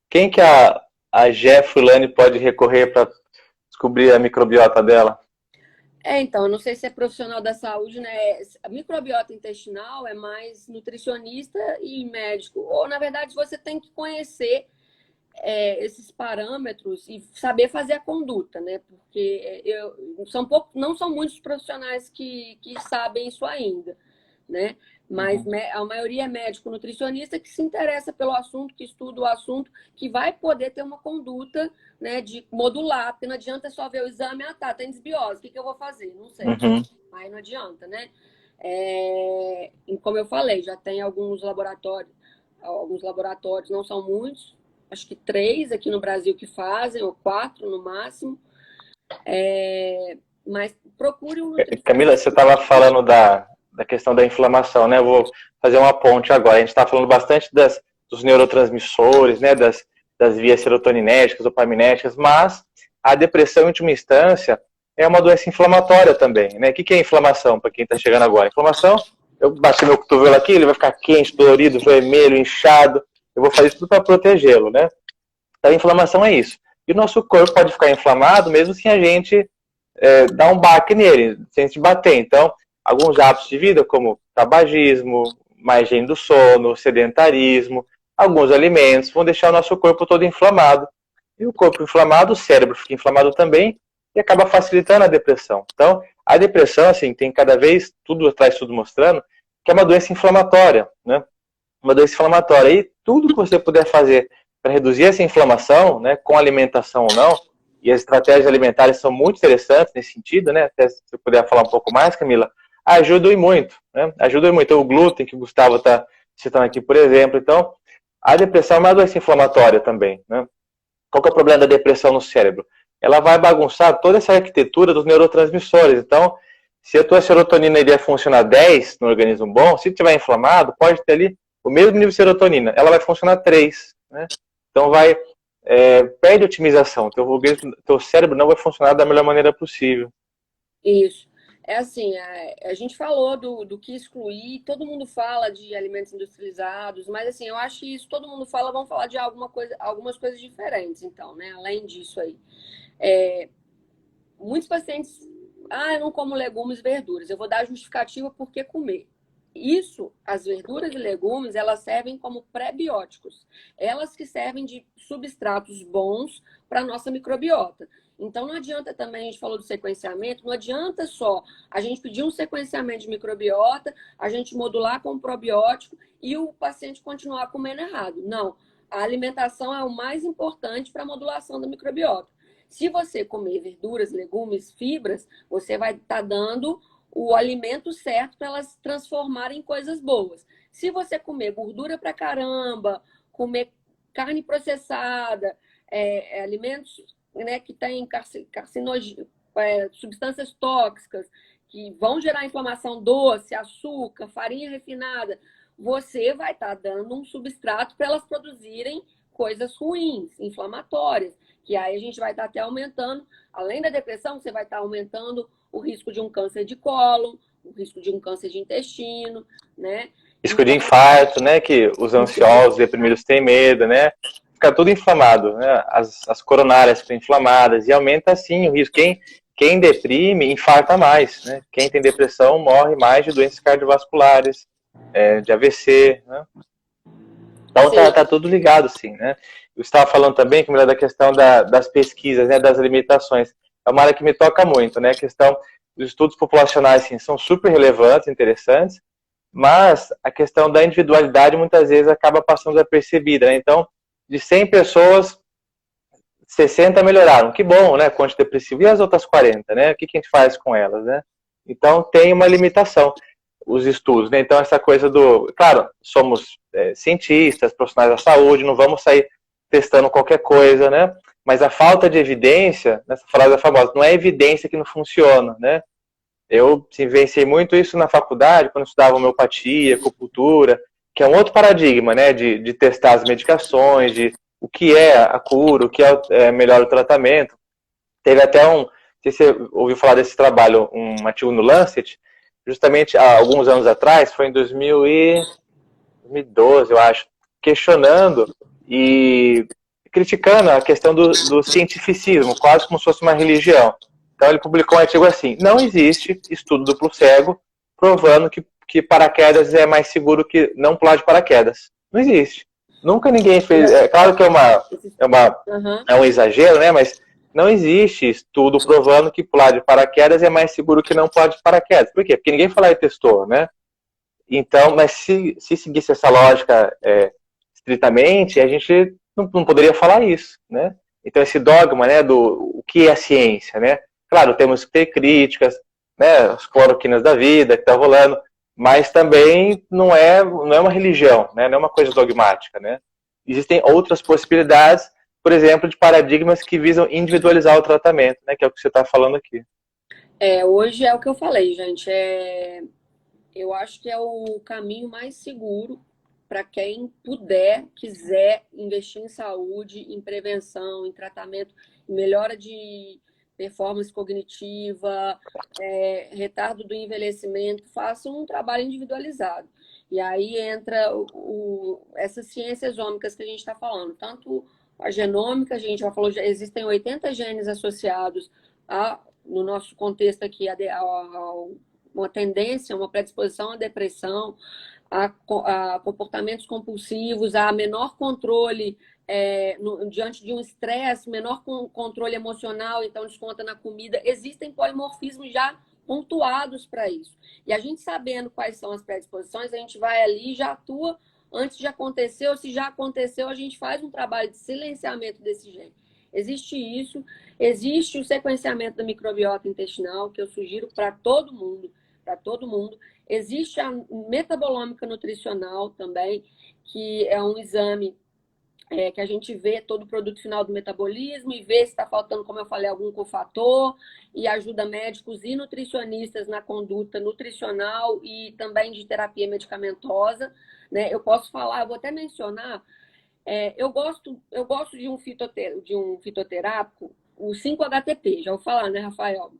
Quem que a Fulane pode recorrer para descobrir a microbiota dela? Então, eu não sei se é profissional da saúde, né? A microbiota intestinal é mais nutricionista e médico. Ou, na verdade, você tem que conhecer esses parâmetros e saber fazer a conduta, né? Porque não são muitos profissionais que sabem isso ainda, né? Mas a maioria é médico nutricionista que se interessa pelo assunto, que estuda o assunto, que vai poder ter uma conduta, né, de modular, porque não adianta só ver o exame, tem desbiose, o que eu vou fazer? Não sei. Aí não adianta, né? Como eu falei, já tem alguns laboratórios, não são muitos, acho que 3 aqui no Brasil que fazem, ou 4 no máximo. Mas procure um nutricionista. Camila, você estava falando da questão da inflamação, né? Eu vou fazer uma ponte agora. A gente está falando bastante dos neurotransmissores, né? Das vias serotoninérgicas, dopaminéticas, mas a depressão, em última instância, é uma doença inflamatória também, né? O que é inflamação, para quem está chegando agora? Inflamação, eu bati meu cotovelo aqui, ele vai ficar quente, dolorido, vermelho, inchado. Eu vou fazer isso tudo para protegê-lo, né? Então, a inflamação é isso. E o nosso corpo pode ficar inflamado mesmo sem a gente dar um baque nele, sem a gente bater. Então, alguns hábitos de vida, como tabagismo, má higiene do sono, sedentarismo, alguns alimentos vão deixar o nosso corpo todo inflamado. E o corpo inflamado, o cérebro fica inflamado também e acaba facilitando a depressão. Então, a depressão, assim, tem cada vez, traz tudo mostrando, que é uma doença inflamatória, né? Uma doença inflamatória. E tudo que você puder fazer para reduzir essa inflamação, né, com alimentação ou não, e as estratégias alimentares são muito interessantes nesse sentido, né? Até se você puder falar um pouco mais, Camila, ajudam muito, né? Ajudam muito. O glúten, que o Gustavo está citando aqui, por exemplo. Então, a depressão é uma doença inflamatória também, né? Qual que é o problema da depressão no cérebro? Ela vai bagunçar toda essa arquitetura dos neurotransmissores. Então, se a tua serotonina iria funcionar 10 no organismo bom, se estiver inflamado, pode ter ali o mesmo nível de serotonina. Ela vai funcionar 3, né? Então, vai perde otimização. Teu cérebro não vai funcionar da melhor maneira possível. Isso. É assim, a gente falou do que excluir, todo mundo fala de alimentos industrializados, mas assim, eu acho que isso todo mundo fala, vamos falar de algumas coisas diferentes, então, né? Além disso aí. Muitos pacientes, eu não como legumes e verduras, eu vou dar a justificativa por que comer. Isso, as verduras e legumes, elas servem como pré-bióticos. Elas que servem de substratos bons para a nossa microbiota. Então, não adianta também, a gente falou do sequenciamento, não adianta só a gente pedir um sequenciamento de microbiota, a gente modular com probiótico e o paciente continuar comendo errado. Não, a alimentação é o mais importante para a modulação da microbiota. Se você comer verduras, legumes, fibras, você vai estar dando o alimento certo para elas transformarem em coisas boas. Se você comer gordura pra caramba, comer carne processada, alimentos, né, que têm substâncias tóxicas, que vão gerar inflamação, doce, açúcar, farinha refinada, você vai estar dando um substrato para elas produzirem coisas ruins, inflamatórias, que aí a gente vai estar até aumentando, além da depressão, você vai estar aumentando o risco de um câncer de cólon, o risco de um câncer de intestino, né? Risco de infarto, né? Que os ansiosos, deprimidos têm medo, né? Fica tudo inflamado, né? As coronárias ficam inflamadas e aumenta assim o risco. Quem deprime, infarta mais, né? Quem tem depressão morre mais de doenças cardiovasculares, de AVC, né? Então tá tudo ligado, sim, né? Eu estava falando também, Camila, da questão das pesquisas, né? Das limitações. É uma área que me toca muito, né? A questão dos estudos populacionais, sim, são super relevantes, interessantes, mas a questão da individualidade muitas vezes acaba passando desapercebida, né? Então, de 100 pessoas, 60 melhoraram. Que bom, né? Com antidepressivo. E as outras 40, né? O que a gente faz com elas, né? Então, tem uma limitação os estudos, né? Então, essa coisa Claro, somos cientistas, profissionais da saúde, não vamos sair testando qualquer coisa, né? Mas a falta de evidência, nessa frase famosa, não é evidência que não funciona, né? Eu vivenciei muito isso na faculdade, quando eu estudava homeopatia, acupuntura, que é um outro paradigma, né? De testar as medicações, de o que é a cura, o que é melhor o tratamento. Teve até não sei se você ouviu falar desse trabalho, um artigo no Lancet, justamente há alguns anos atrás, foi em 2012, eu acho, questionando e criticando a questão do cientificismo, quase como se fosse uma religião. Então ele publicou um artigo assim: não existe estudo duplo cego provando que paraquedas é mais seguro que não pular de paraquedas. Não existe. Nunca ninguém fez. É claro que é um exagero, né? Mas não existe estudo provando que pular de paraquedas é mais seguro que não pular de paraquedas. Por quê? Porque ninguém foi lá e testou, né? Então, mas se seguisse essa lógica estritamente, a gente não poderia falar isso, né? Então, esse dogma, né, o que é a ciência, né? Claro, temos que ter críticas, né, as cloroquinas da vida que está rolando, mas também não é uma religião, né? Não é uma coisa dogmática, né? Existem outras possibilidades, por exemplo, de paradigmas que visam individualizar o tratamento, né? Que é o que você está falando aqui. Hoje é o que eu falei, gente. Eu acho que é o caminho mais seguro para quem quiser investir em saúde, em prevenção, em tratamento, em melhora de performance cognitiva, retardo do envelhecimento, faça um trabalho individualizado. E aí entra essas ciências ômicas que a gente está falando, tanto a genômica, a gente já falou, já existem 80 genes associados no nosso contexto aqui, uma tendência, uma predisposição à depressão, a comportamentos compulsivos, a menor controle diante de um estresse, menor controle emocional, então desconta na comida. Existem polimorfismos já pontuados para isso. E a gente sabendo quais são as predisposições, a gente vai ali e já atua antes de acontecer, ou se já aconteceu, a gente faz um trabalho de silenciamento desse gene. Existe isso, existe o sequenciamento da microbiota intestinal, que eu sugiro para todo mundo, Existe a metabolômica nutricional também, que é um exame que a gente vê todo o produto final do metabolismo e vê se está faltando, como eu falei, algum cofator, e ajuda médicos e nutricionistas na conduta nutricional e também de terapia medicamentosa, né? Eu posso falar, eu vou até mencionar Eu gosto de um fitoterápico, o 5-HTP. Já vou falar, né, Rafael?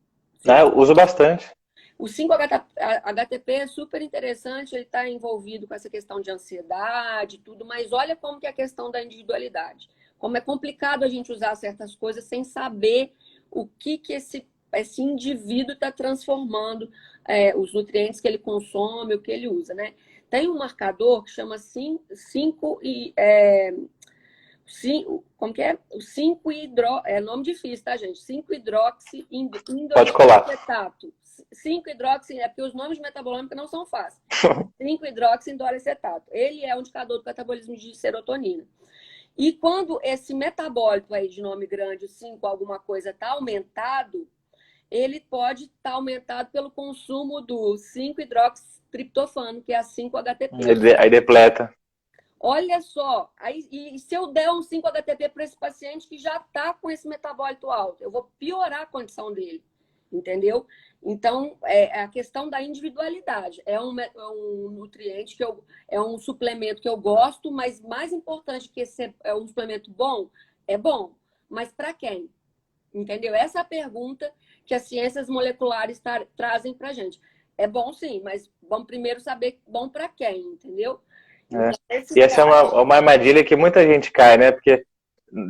Eu uso bastante. O 5-HTP é super interessante, ele está envolvido com essa questão de ansiedade e tudo, mas olha como que é a questão da individualidade. Como é complicado a gente usar certas coisas sem saber o que esse indivíduo está transformando, os nutrientes que ele consome, o que ele usa, né? Tem um marcador que chama 5 como que é? O 5 é nome difícil, tá, gente? 5-hidroxi Pode colar. 5-hidroxi é porque os nomes de metabolômica não são fáceis. 5-hidroxi indolacetato. Ele é um indicador do catabolismo de serotonina. E quando esse metabólito aí de nome grande, o 5 alguma coisa, está aumentado, ele pode estar aumentado pelo consumo do 5-hidroxitriptofano, que é a 5-HTP. Aí depleta. Olha só, e se eu der um 5-HTP para esse paciente que já está com esse metabólito alto, eu vou piorar a condição dele, entendeu? Então, é a questão da individualidade. É um nutriente, é um suplemento que eu gosto, mas mais importante que esse é um suplemento bom, é bom. Mas para quem? Entendeu? Essa é a pergunta que as ciências moleculares trazem para a gente. É bom sim, mas vamos primeiro saber bom para quem, entendeu? E essa é uma armadilha que muita gente cai, né? Porque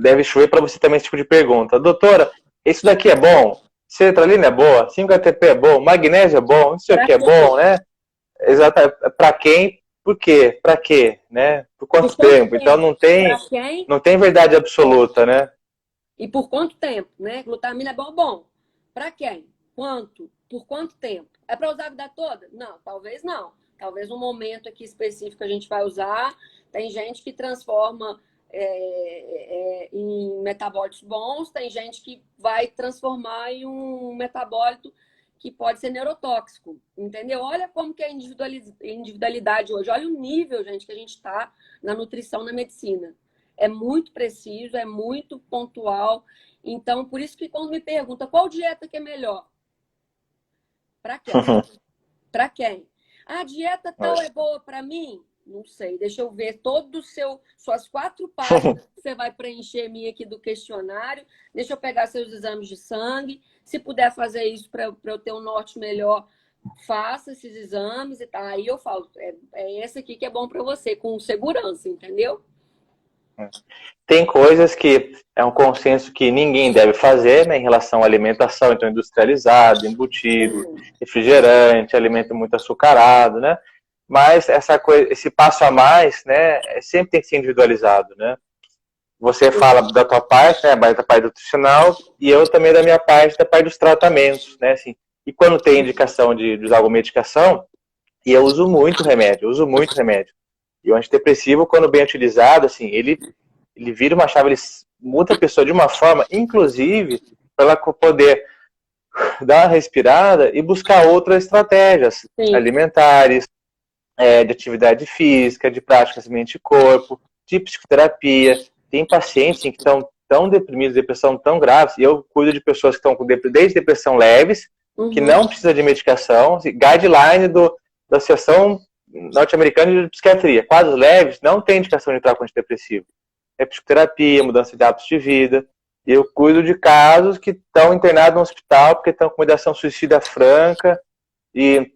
deve chover para você também esse tipo de pergunta. Doutora, isso daqui é bom? Sertralina é boa? 5-HTP é bom? Magnésio é bom? Isso aqui é bom, né? Exato. Para quem? Por quê? Para quê? Né? Por quanto tempo? Então não tem verdade absoluta, né? E por quanto tempo, né? Glutamina é bom. Para quem? Quanto? Por quanto tempo? É para usar a vida toda? Não, talvez não. Talvez um momento aqui específico a gente vai usar. Tem gente que transforma em metabólitos bons, tem gente que vai transformar em um metabólito que pode ser neurotóxico, entendeu? Olha como que é a individualidade hoje. Olha o nível, gente, que a gente está na nutrição, na medicina. É muito preciso, é muito pontual. Então, por isso que quando me pergunta qual dieta que é melhor? Para quem? Para quem? A dieta tal é boa para mim? Não sei, deixa eu ver suas 4 páginas que você vai preencher minha aqui do questionário. Deixa eu pegar seus exames de sangue. Se puder fazer isso para eu ter um norte melhor, faça esses exames e tá. Aí eu falo, é esse aqui que é bom para você, com segurança, entendeu? Tem coisas que é um consenso que ninguém deve fazer, né, em relação à alimentação, então industrializado, embutido, refrigerante, alimento muito açucarado, né? Mas esse passo a mais, né, sempre tem que ser individualizado, né? Você fala da tua parte, né, da parte nutricional, e eu também da minha parte, da parte dos tratamentos, né, assim. E quando tem indicação de usar alguma medicação, e eu uso muito remédio. E o antidepressivo, quando bem utilizado, assim, ele vira uma chave, ele muda a pessoa de uma forma, inclusive, para ela poder dar uma respirada e buscar outras estratégias alimentares, de atividade física, de práticas mente e corpo, de psicoterapia. Tem pacientes que estão tão deprimidos, depressão tão grave, e eu cuido de pessoas que estão com desde depressão leves, que não precisa de medicação, guideline da Associação Norte-Americana de Psiquiatria, quadros leves, não tem indicação de tratamento antidepressivo. É psicoterapia, mudança de hábitos de vida. E eu cuido de casos que estão internados no hospital porque estão com uma ideação suicida franca e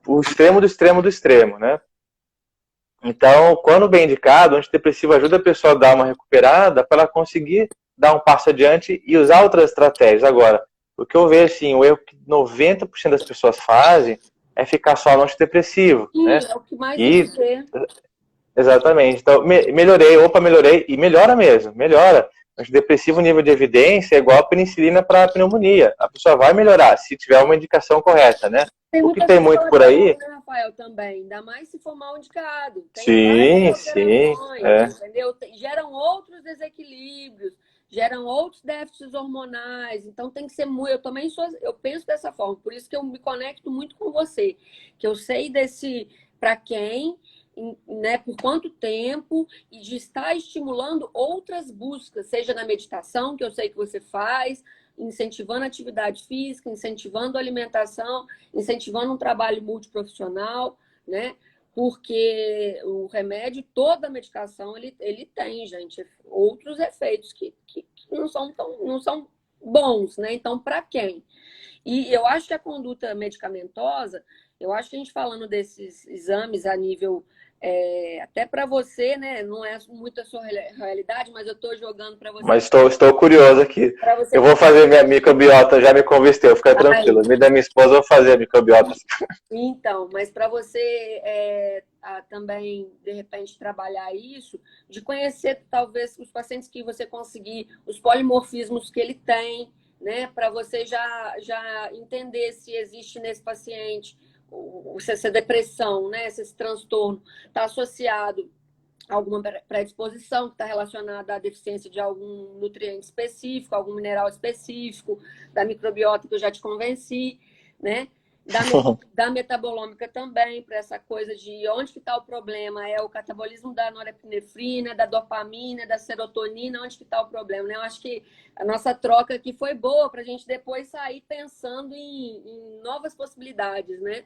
o extremo do extremo do extremo, né? Então, quando bem indicado, o antidepressivo ajuda a pessoa a dar uma recuperada para ela conseguir dar um passo adiante e usar outras estratégias. Agora, o que eu vejo, assim, o erro que 90% das pessoas fazem é ficar só no antidepressivo, né? É o que mais você... Exatamente. Então, melhorei, e melhora mesmo, melhora. Antidepressivo, nível de evidência é igual a penicilina para pneumonia. A pessoa vai melhorar se tiver uma indicação correta, né? O que tem muito por aí... Né, Rafael, também. Ainda mais se for mal indicado. Tem sim. Entendeu? Geram outros desequilíbrios, geram outros déficits hormonais. Então tem que ser muito... Eu penso dessa forma. Por isso que eu me conecto muito com você. Que eu sei para quem... Né, por quanto tempo, e de estar estimulando outras buscas, seja na meditação, que eu sei que você faz, incentivando a atividade física, incentivando a alimentação, incentivando um trabalho multiprofissional, né? porque o remédio, toda a medicação, ele tem, gente, outros efeitos que não são bons, né? Então, para quem? E eu acho que a conduta medicamentosa, eu acho que a gente falando desses exames a nível, até para você, né? Não é muito a sua realidade, mas eu estou jogando para você. Mas estou curioso aqui. Você Eu vou fazer minha microbiota, já me convenceu, fica tranquilo. Me da minha esposa, eu vou fazer a microbiota. Então, mas para você também, de repente, trabalhar isso, de conhecer talvez os pacientes que você conseguir, os polimorfismos que ele tem, né? Para você já entender se existe nesse paciente se essa depressão, né? Se esse transtorno está associado a alguma predisposição que está relacionada à deficiência de algum nutriente específico, algum mineral específico, da microbiota que eu já te convenci, né? Da metabolômica também, para essa coisa de onde que está o problema, é o catabolismo da norepinefrina, da dopamina, da serotonina, onde que está o problema, né? Eu acho que a nossa troca aqui foi boa para a gente depois sair pensando em novas possibilidades, né?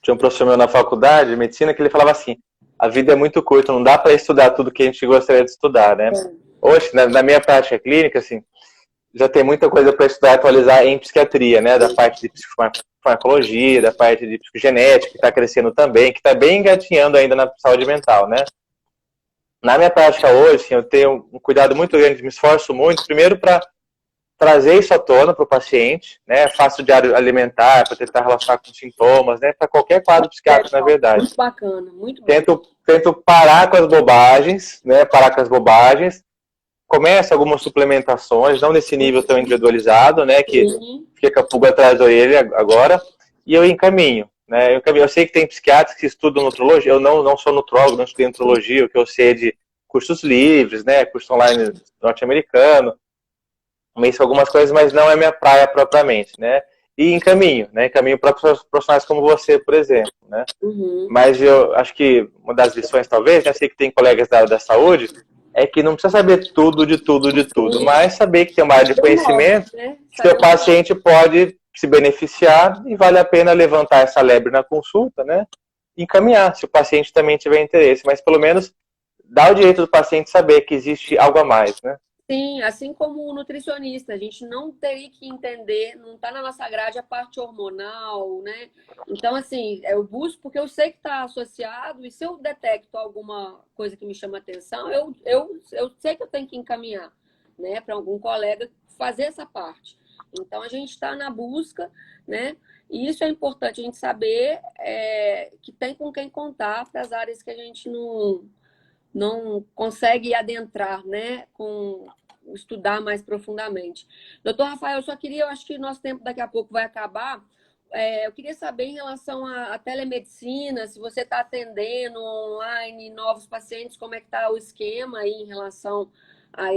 Tinha um professor meu na faculdade de medicina que ele falava assim, a vida é muito curta, não dá para estudar tudo que a gente gostaria de estudar, né? Hoje, na minha prática clínica, assim, já tem muita coisa para estudar e atualizar em psiquiatria, né? Da parte de psicofarmacologia, da parte de psicogenética, que está crescendo também, que está bem engatinhando ainda na saúde mental, né? Na minha prática hoje, assim, eu tenho um cuidado muito grande, me esforço muito, primeiro para trazer isso à tona para o paciente, né? Faço diário alimentar para tentar relacionar com sintomas, né? Para qualquer quadro psiquiátrico, na verdade. Muito bacana, muito bacana. Tento parar com as bobagens, né? Parar com as bobagens. Começa algumas suplementações, não nesse nível tão individualizado, né? Que fica com a pulga atrás da orelha agora. E eu encaminho, né? Eu sei que tem psiquiatras que estudam nutrologia. Eu não sou nutrólogo, não estudei nutrologia. O que eu sei é de cursos livres, né? Curso online norte-americano. Conheço algumas coisas, mas não é minha praia propriamente, né? E encaminho, né? Encaminho para profissionais como você, por exemplo, né? Mas eu acho que uma das lições, talvez, né? Sei que tem colegas da saúde, é que não precisa saber tudo, mas saber que tem uma área de conhecimento que seu paciente pode se beneficiar e vale a pena levantar essa lebre na consulta, né? E encaminhar, se o paciente também tiver interesse, mas pelo menos dá o direito do paciente saber que existe algo a mais, né? Sim, assim como o nutricionista, a gente não teria que entender, não está na nossa grade a parte hormonal, né? Então, assim, eu busco porque eu sei que está associado, e se eu detecto alguma coisa que me chama atenção, eu sei que eu tenho que encaminhar, né, para algum colega fazer essa parte. Então, a gente está na busca, né? E isso é importante a gente saber que tem com quem contar para as áreas que a gente não consegue adentrar, né, com estudar mais profundamente. Doutor Rafael, eu só queria, eu acho que nosso tempo daqui a pouco vai acabar. Eu queria saber em relação à telemedicina, se você está atendendo online novos pacientes, como é que está o esquema aí em relação a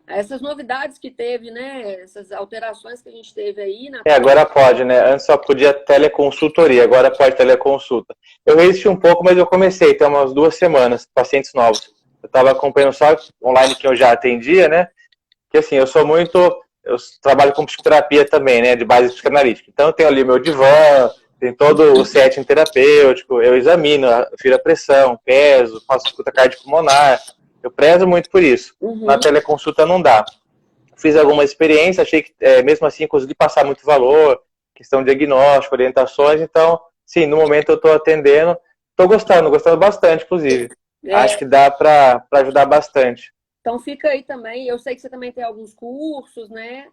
essas novidades que teve, né? Essas alterações que a gente teve aí. Agora pode, né? Antes só podia teleconsultoria, agora pode teleconsulta. Eu resisti um pouco, mas eu comecei, tem umas 2 semanas, pacientes novos. Eu estava acompanhando só online que eu já atendia, né? Que assim, eu trabalho com psicoterapia também, né? De base psicanalítica. Então eu tenho ali meu divã, tem todo o setting terapêutico, eu examino, firo a pressão, peso, faço escuta cardiopulmonar. Eu prezo muito por isso. Na teleconsulta não dá. Fiz alguma experiência, achei que mesmo assim consegui passar muito valor, questão de diagnóstico, orientações, então, sim, no momento eu estou atendendo, estou gostando bastante, inclusive. Acho que dá para ajudar bastante. Então fica aí também, eu sei que você também tem alguns cursos, né?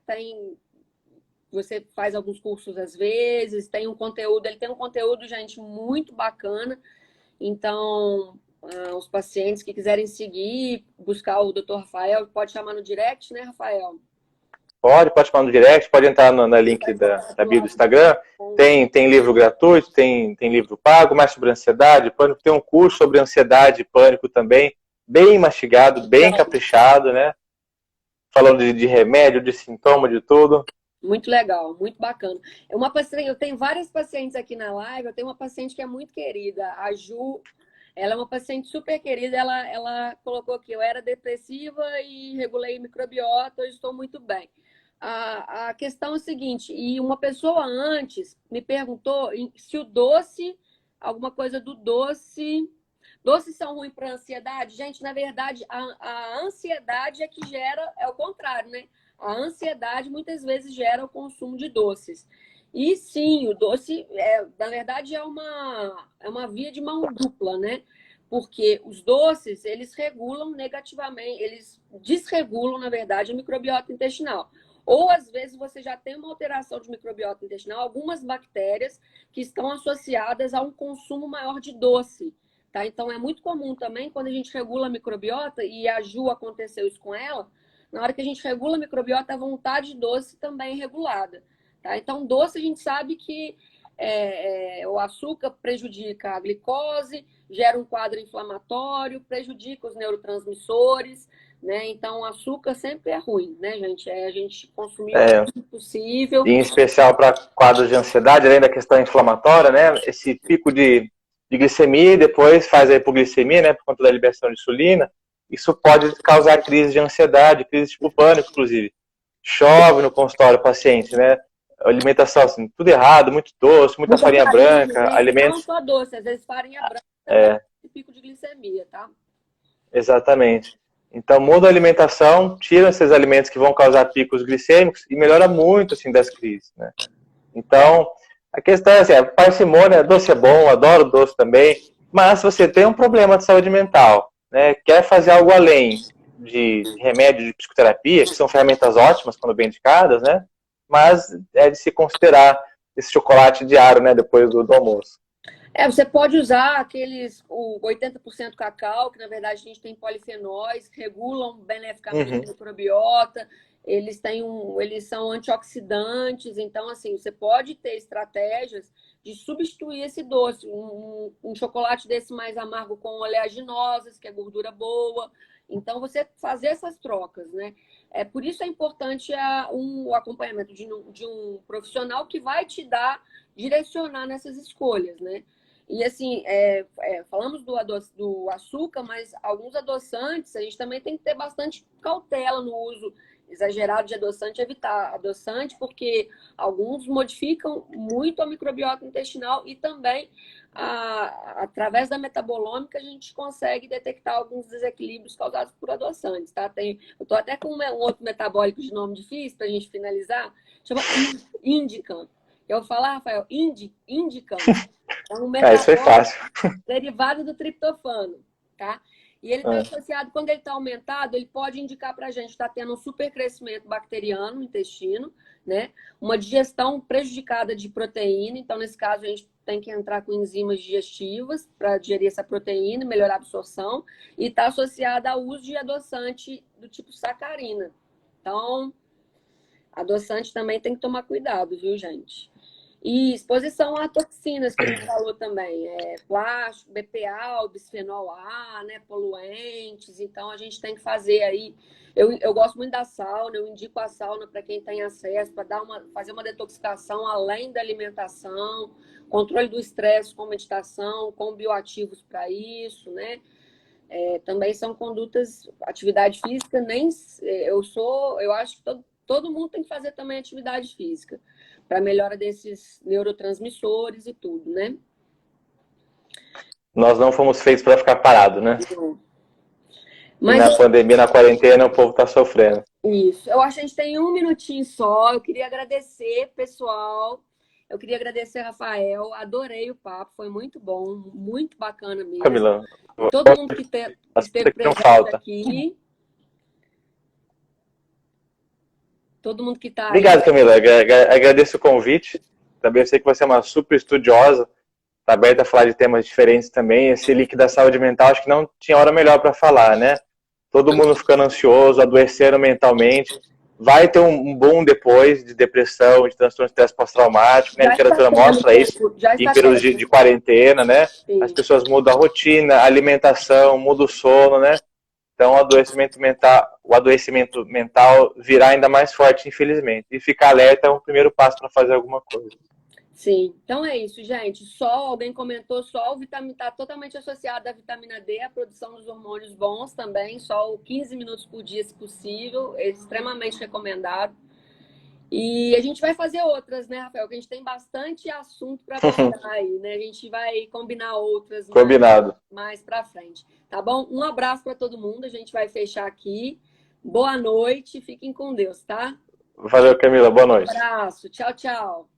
Você faz alguns cursos às vezes, tem um conteúdo, ele tem um conteúdo, gente, muito bacana. Então, os pacientes que quiserem seguir, buscar o Dr. Rafael, pode chamar no direct, né, Rafael? Pode chamar no direct, pode entrar na link da bio do Instagram. Tem livro gratuito, tem livro pago, mais sobre ansiedade, pânico. Tem um curso sobre ansiedade e pânico também, bem mastigado, bem caprichado, né? Falando de remédio, de sintoma, de tudo. Muito legal, muito bacana. Eu tenho várias pacientes aqui na live, eu tenho uma paciente que é muito querida, a Ju. Ela é uma paciente super querida, ela colocou aqui, eu era depressiva e regulei microbiota, hoje estou muito bem. A questão é o seguinte, e uma pessoa antes me perguntou se o doce alguma coisa do doce. Doces são ruins para a ansiedade? Gente, na verdade, a ansiedade é que gera, é o contrário, né? A ansiedade muitas vezes gera o consumo de doces. E sim, o doce, na verdade, é uma via de mão dupla, né? Porque os doces, eles regulam negativamente, eles desregulam, na verdade, a microbiota intestinal. Ou, às vezes, você já tem uma alteração de microbiota intestinal, algumas bactérias que estão associadas a um consumo maior de doce. Tá? Então, é muito comum também, quando a gente regula a microbiota, e a Ju aconteceu isso com ela, na hora que a gente regula a microbiota, a vontade de doce também é regulada. Tá? Então, doce a gente sabe que o açúcar prejudica a glicose, gera um quadro inflamatório, prejudica os neurotransmissores, né? Então, o açúcar sempre é ruim, né, gente? A gente consumir o máximo possível. Em especial para quadros de ansiedade, além da questão inflamatória, né? Esse pico de glicemia e depois faz a hipoglicemia, né? Por conta da liberação de insulina. Isso pode causar crise de ansiedade, crise tipo pânico, inclusive. Chove no consultório paciente, né? Alimentação, assim, tudo errado, muito doce, muita farinha branca, né? alimentos... Não só doce, às vezes farinha branca também tem pico de glicemia, tá? Exatamente. Então, muda a alimentação, tira esses alimentos que vão causar picos glicêmicos e melhora muito, assim, das crises, né? Então, a questão é assim, a parcimônia, doce é bom, adoro doce também, mas se você tem um problema de saúde mental, né, quer fazer algo além de remédio, de psicoterapia, que são ferramentas ótimas quando bem indicadas, né, mas é de se considerar esse chocolate diário, né, depois do almoço. Você pode usar o 80% cacau, que na verdade a gente tem polifenóis, regulam beneficamente a microbiota, eles são antioxidantes, então assim, você pode ter estratégias de substituir esse doce, um chocolate desse mais amargo com oleaginosas, que é gordura boa, então você fazer essas trocas, né? Por isso é importante o acompanhamento de um profissional que vai direcionar nessas escolhas, né? E assim, falamos do açúcar, mas alguns adoçantes, a gente também tem que ter bastante cautela no uso exagerado de adoçante, evitar adoçante, porque alguns modificam muito a microbiota intestinal e também, através da metabolômica, a gente consegue detectar alguns desequilíbrios causados por adoçantes, tá? Eu estou até com um outro metabólico de nome difícil para a gente finalizar, chama Indicam. Eu vou falar, Rafael, Indicam. É um metabólico derivado do triptofano, tá? E ele está associado, quando ele está aumentado, ele pode indicar para a gente está tendo um supercrescimento bacteriano no intestino, né? Uma digestão prejudicada de proteína. Então, nesse caso, a gente tem que entrar com enzimas digestivas para digerir essa proteína, melhorar a absorção. E está associada ao uso de adoçante do tipo sacarina. Então, adoçante também tem que tomar cuidado, viu, gente? E exposição a toxinas, que a gente falou também, plástico, BPA, bisfenol A, né, poluentes. Então, a gente tem que fazer aí. Eu gosto muito da sauna, eu indico a sauna para quem tem acesso, para fazer uma detoxificação além da alimentação, controle do estresse com meditação, com bioativos para isso, né? Também são condutas, atividade física, eu acho que todo mundo tem que fazer também atividade física para melhora desses neurotransmissores e tudo, né? Nós não fomos feitos para ficar parado, né? Mas na pandemia, na quarentena, o povo está sofrendo. Isso. Eu acho que a gente tem um minutinho só. Eu queria agradecer, pessoal. Eu queria agradecer, Rafael. Adorei o papo. Foi muito bom, muito bacana mesmo. Camila, todo mundo que esteve presente aqui. Todo mundo que está aí. Obrigado, Camila. Agradeço o convite. Também sei que você é uma super estudiosa. Está aberta a falar de temas diferentes também. Esse link da saúde mental, acho que não tinha hora melhor para falar, né? Todo mundo ficando ansioso, adoecendo mentalmente. Vai ter um boom depois de depressão, de transtorno de estresse pós-traumático, né? A literatura mostra isso em períodos de quarentena, né? Sim. As pessoas mudam a rotina, a alimentação, muda o sono, né? Então, o adoecimento mental virá ainda mais forte, infelizmente. E ficar alerta é um primeiro passo para fazer alguma coisa. Sim, então é isso, gente. Sol, alguém comentou, sol está totalmente associado à vitamina D, à produção dos hormônios bons também. Sol 15 minutos por dia, se possível, é extremamente recomendado. E a gente vai fazer outras, né, Rafael? Que a gente tem bastante assunto para contar aí, né? A gente vai combinar outras Combinado. mais para frente, tá bom? Um abraço para todo mundo. A gente vai fechar aqui. Boa noite. Fiquem com Deus, tá? Valeu, Camila. Boa noite. Um abraço. Tchau, tchau.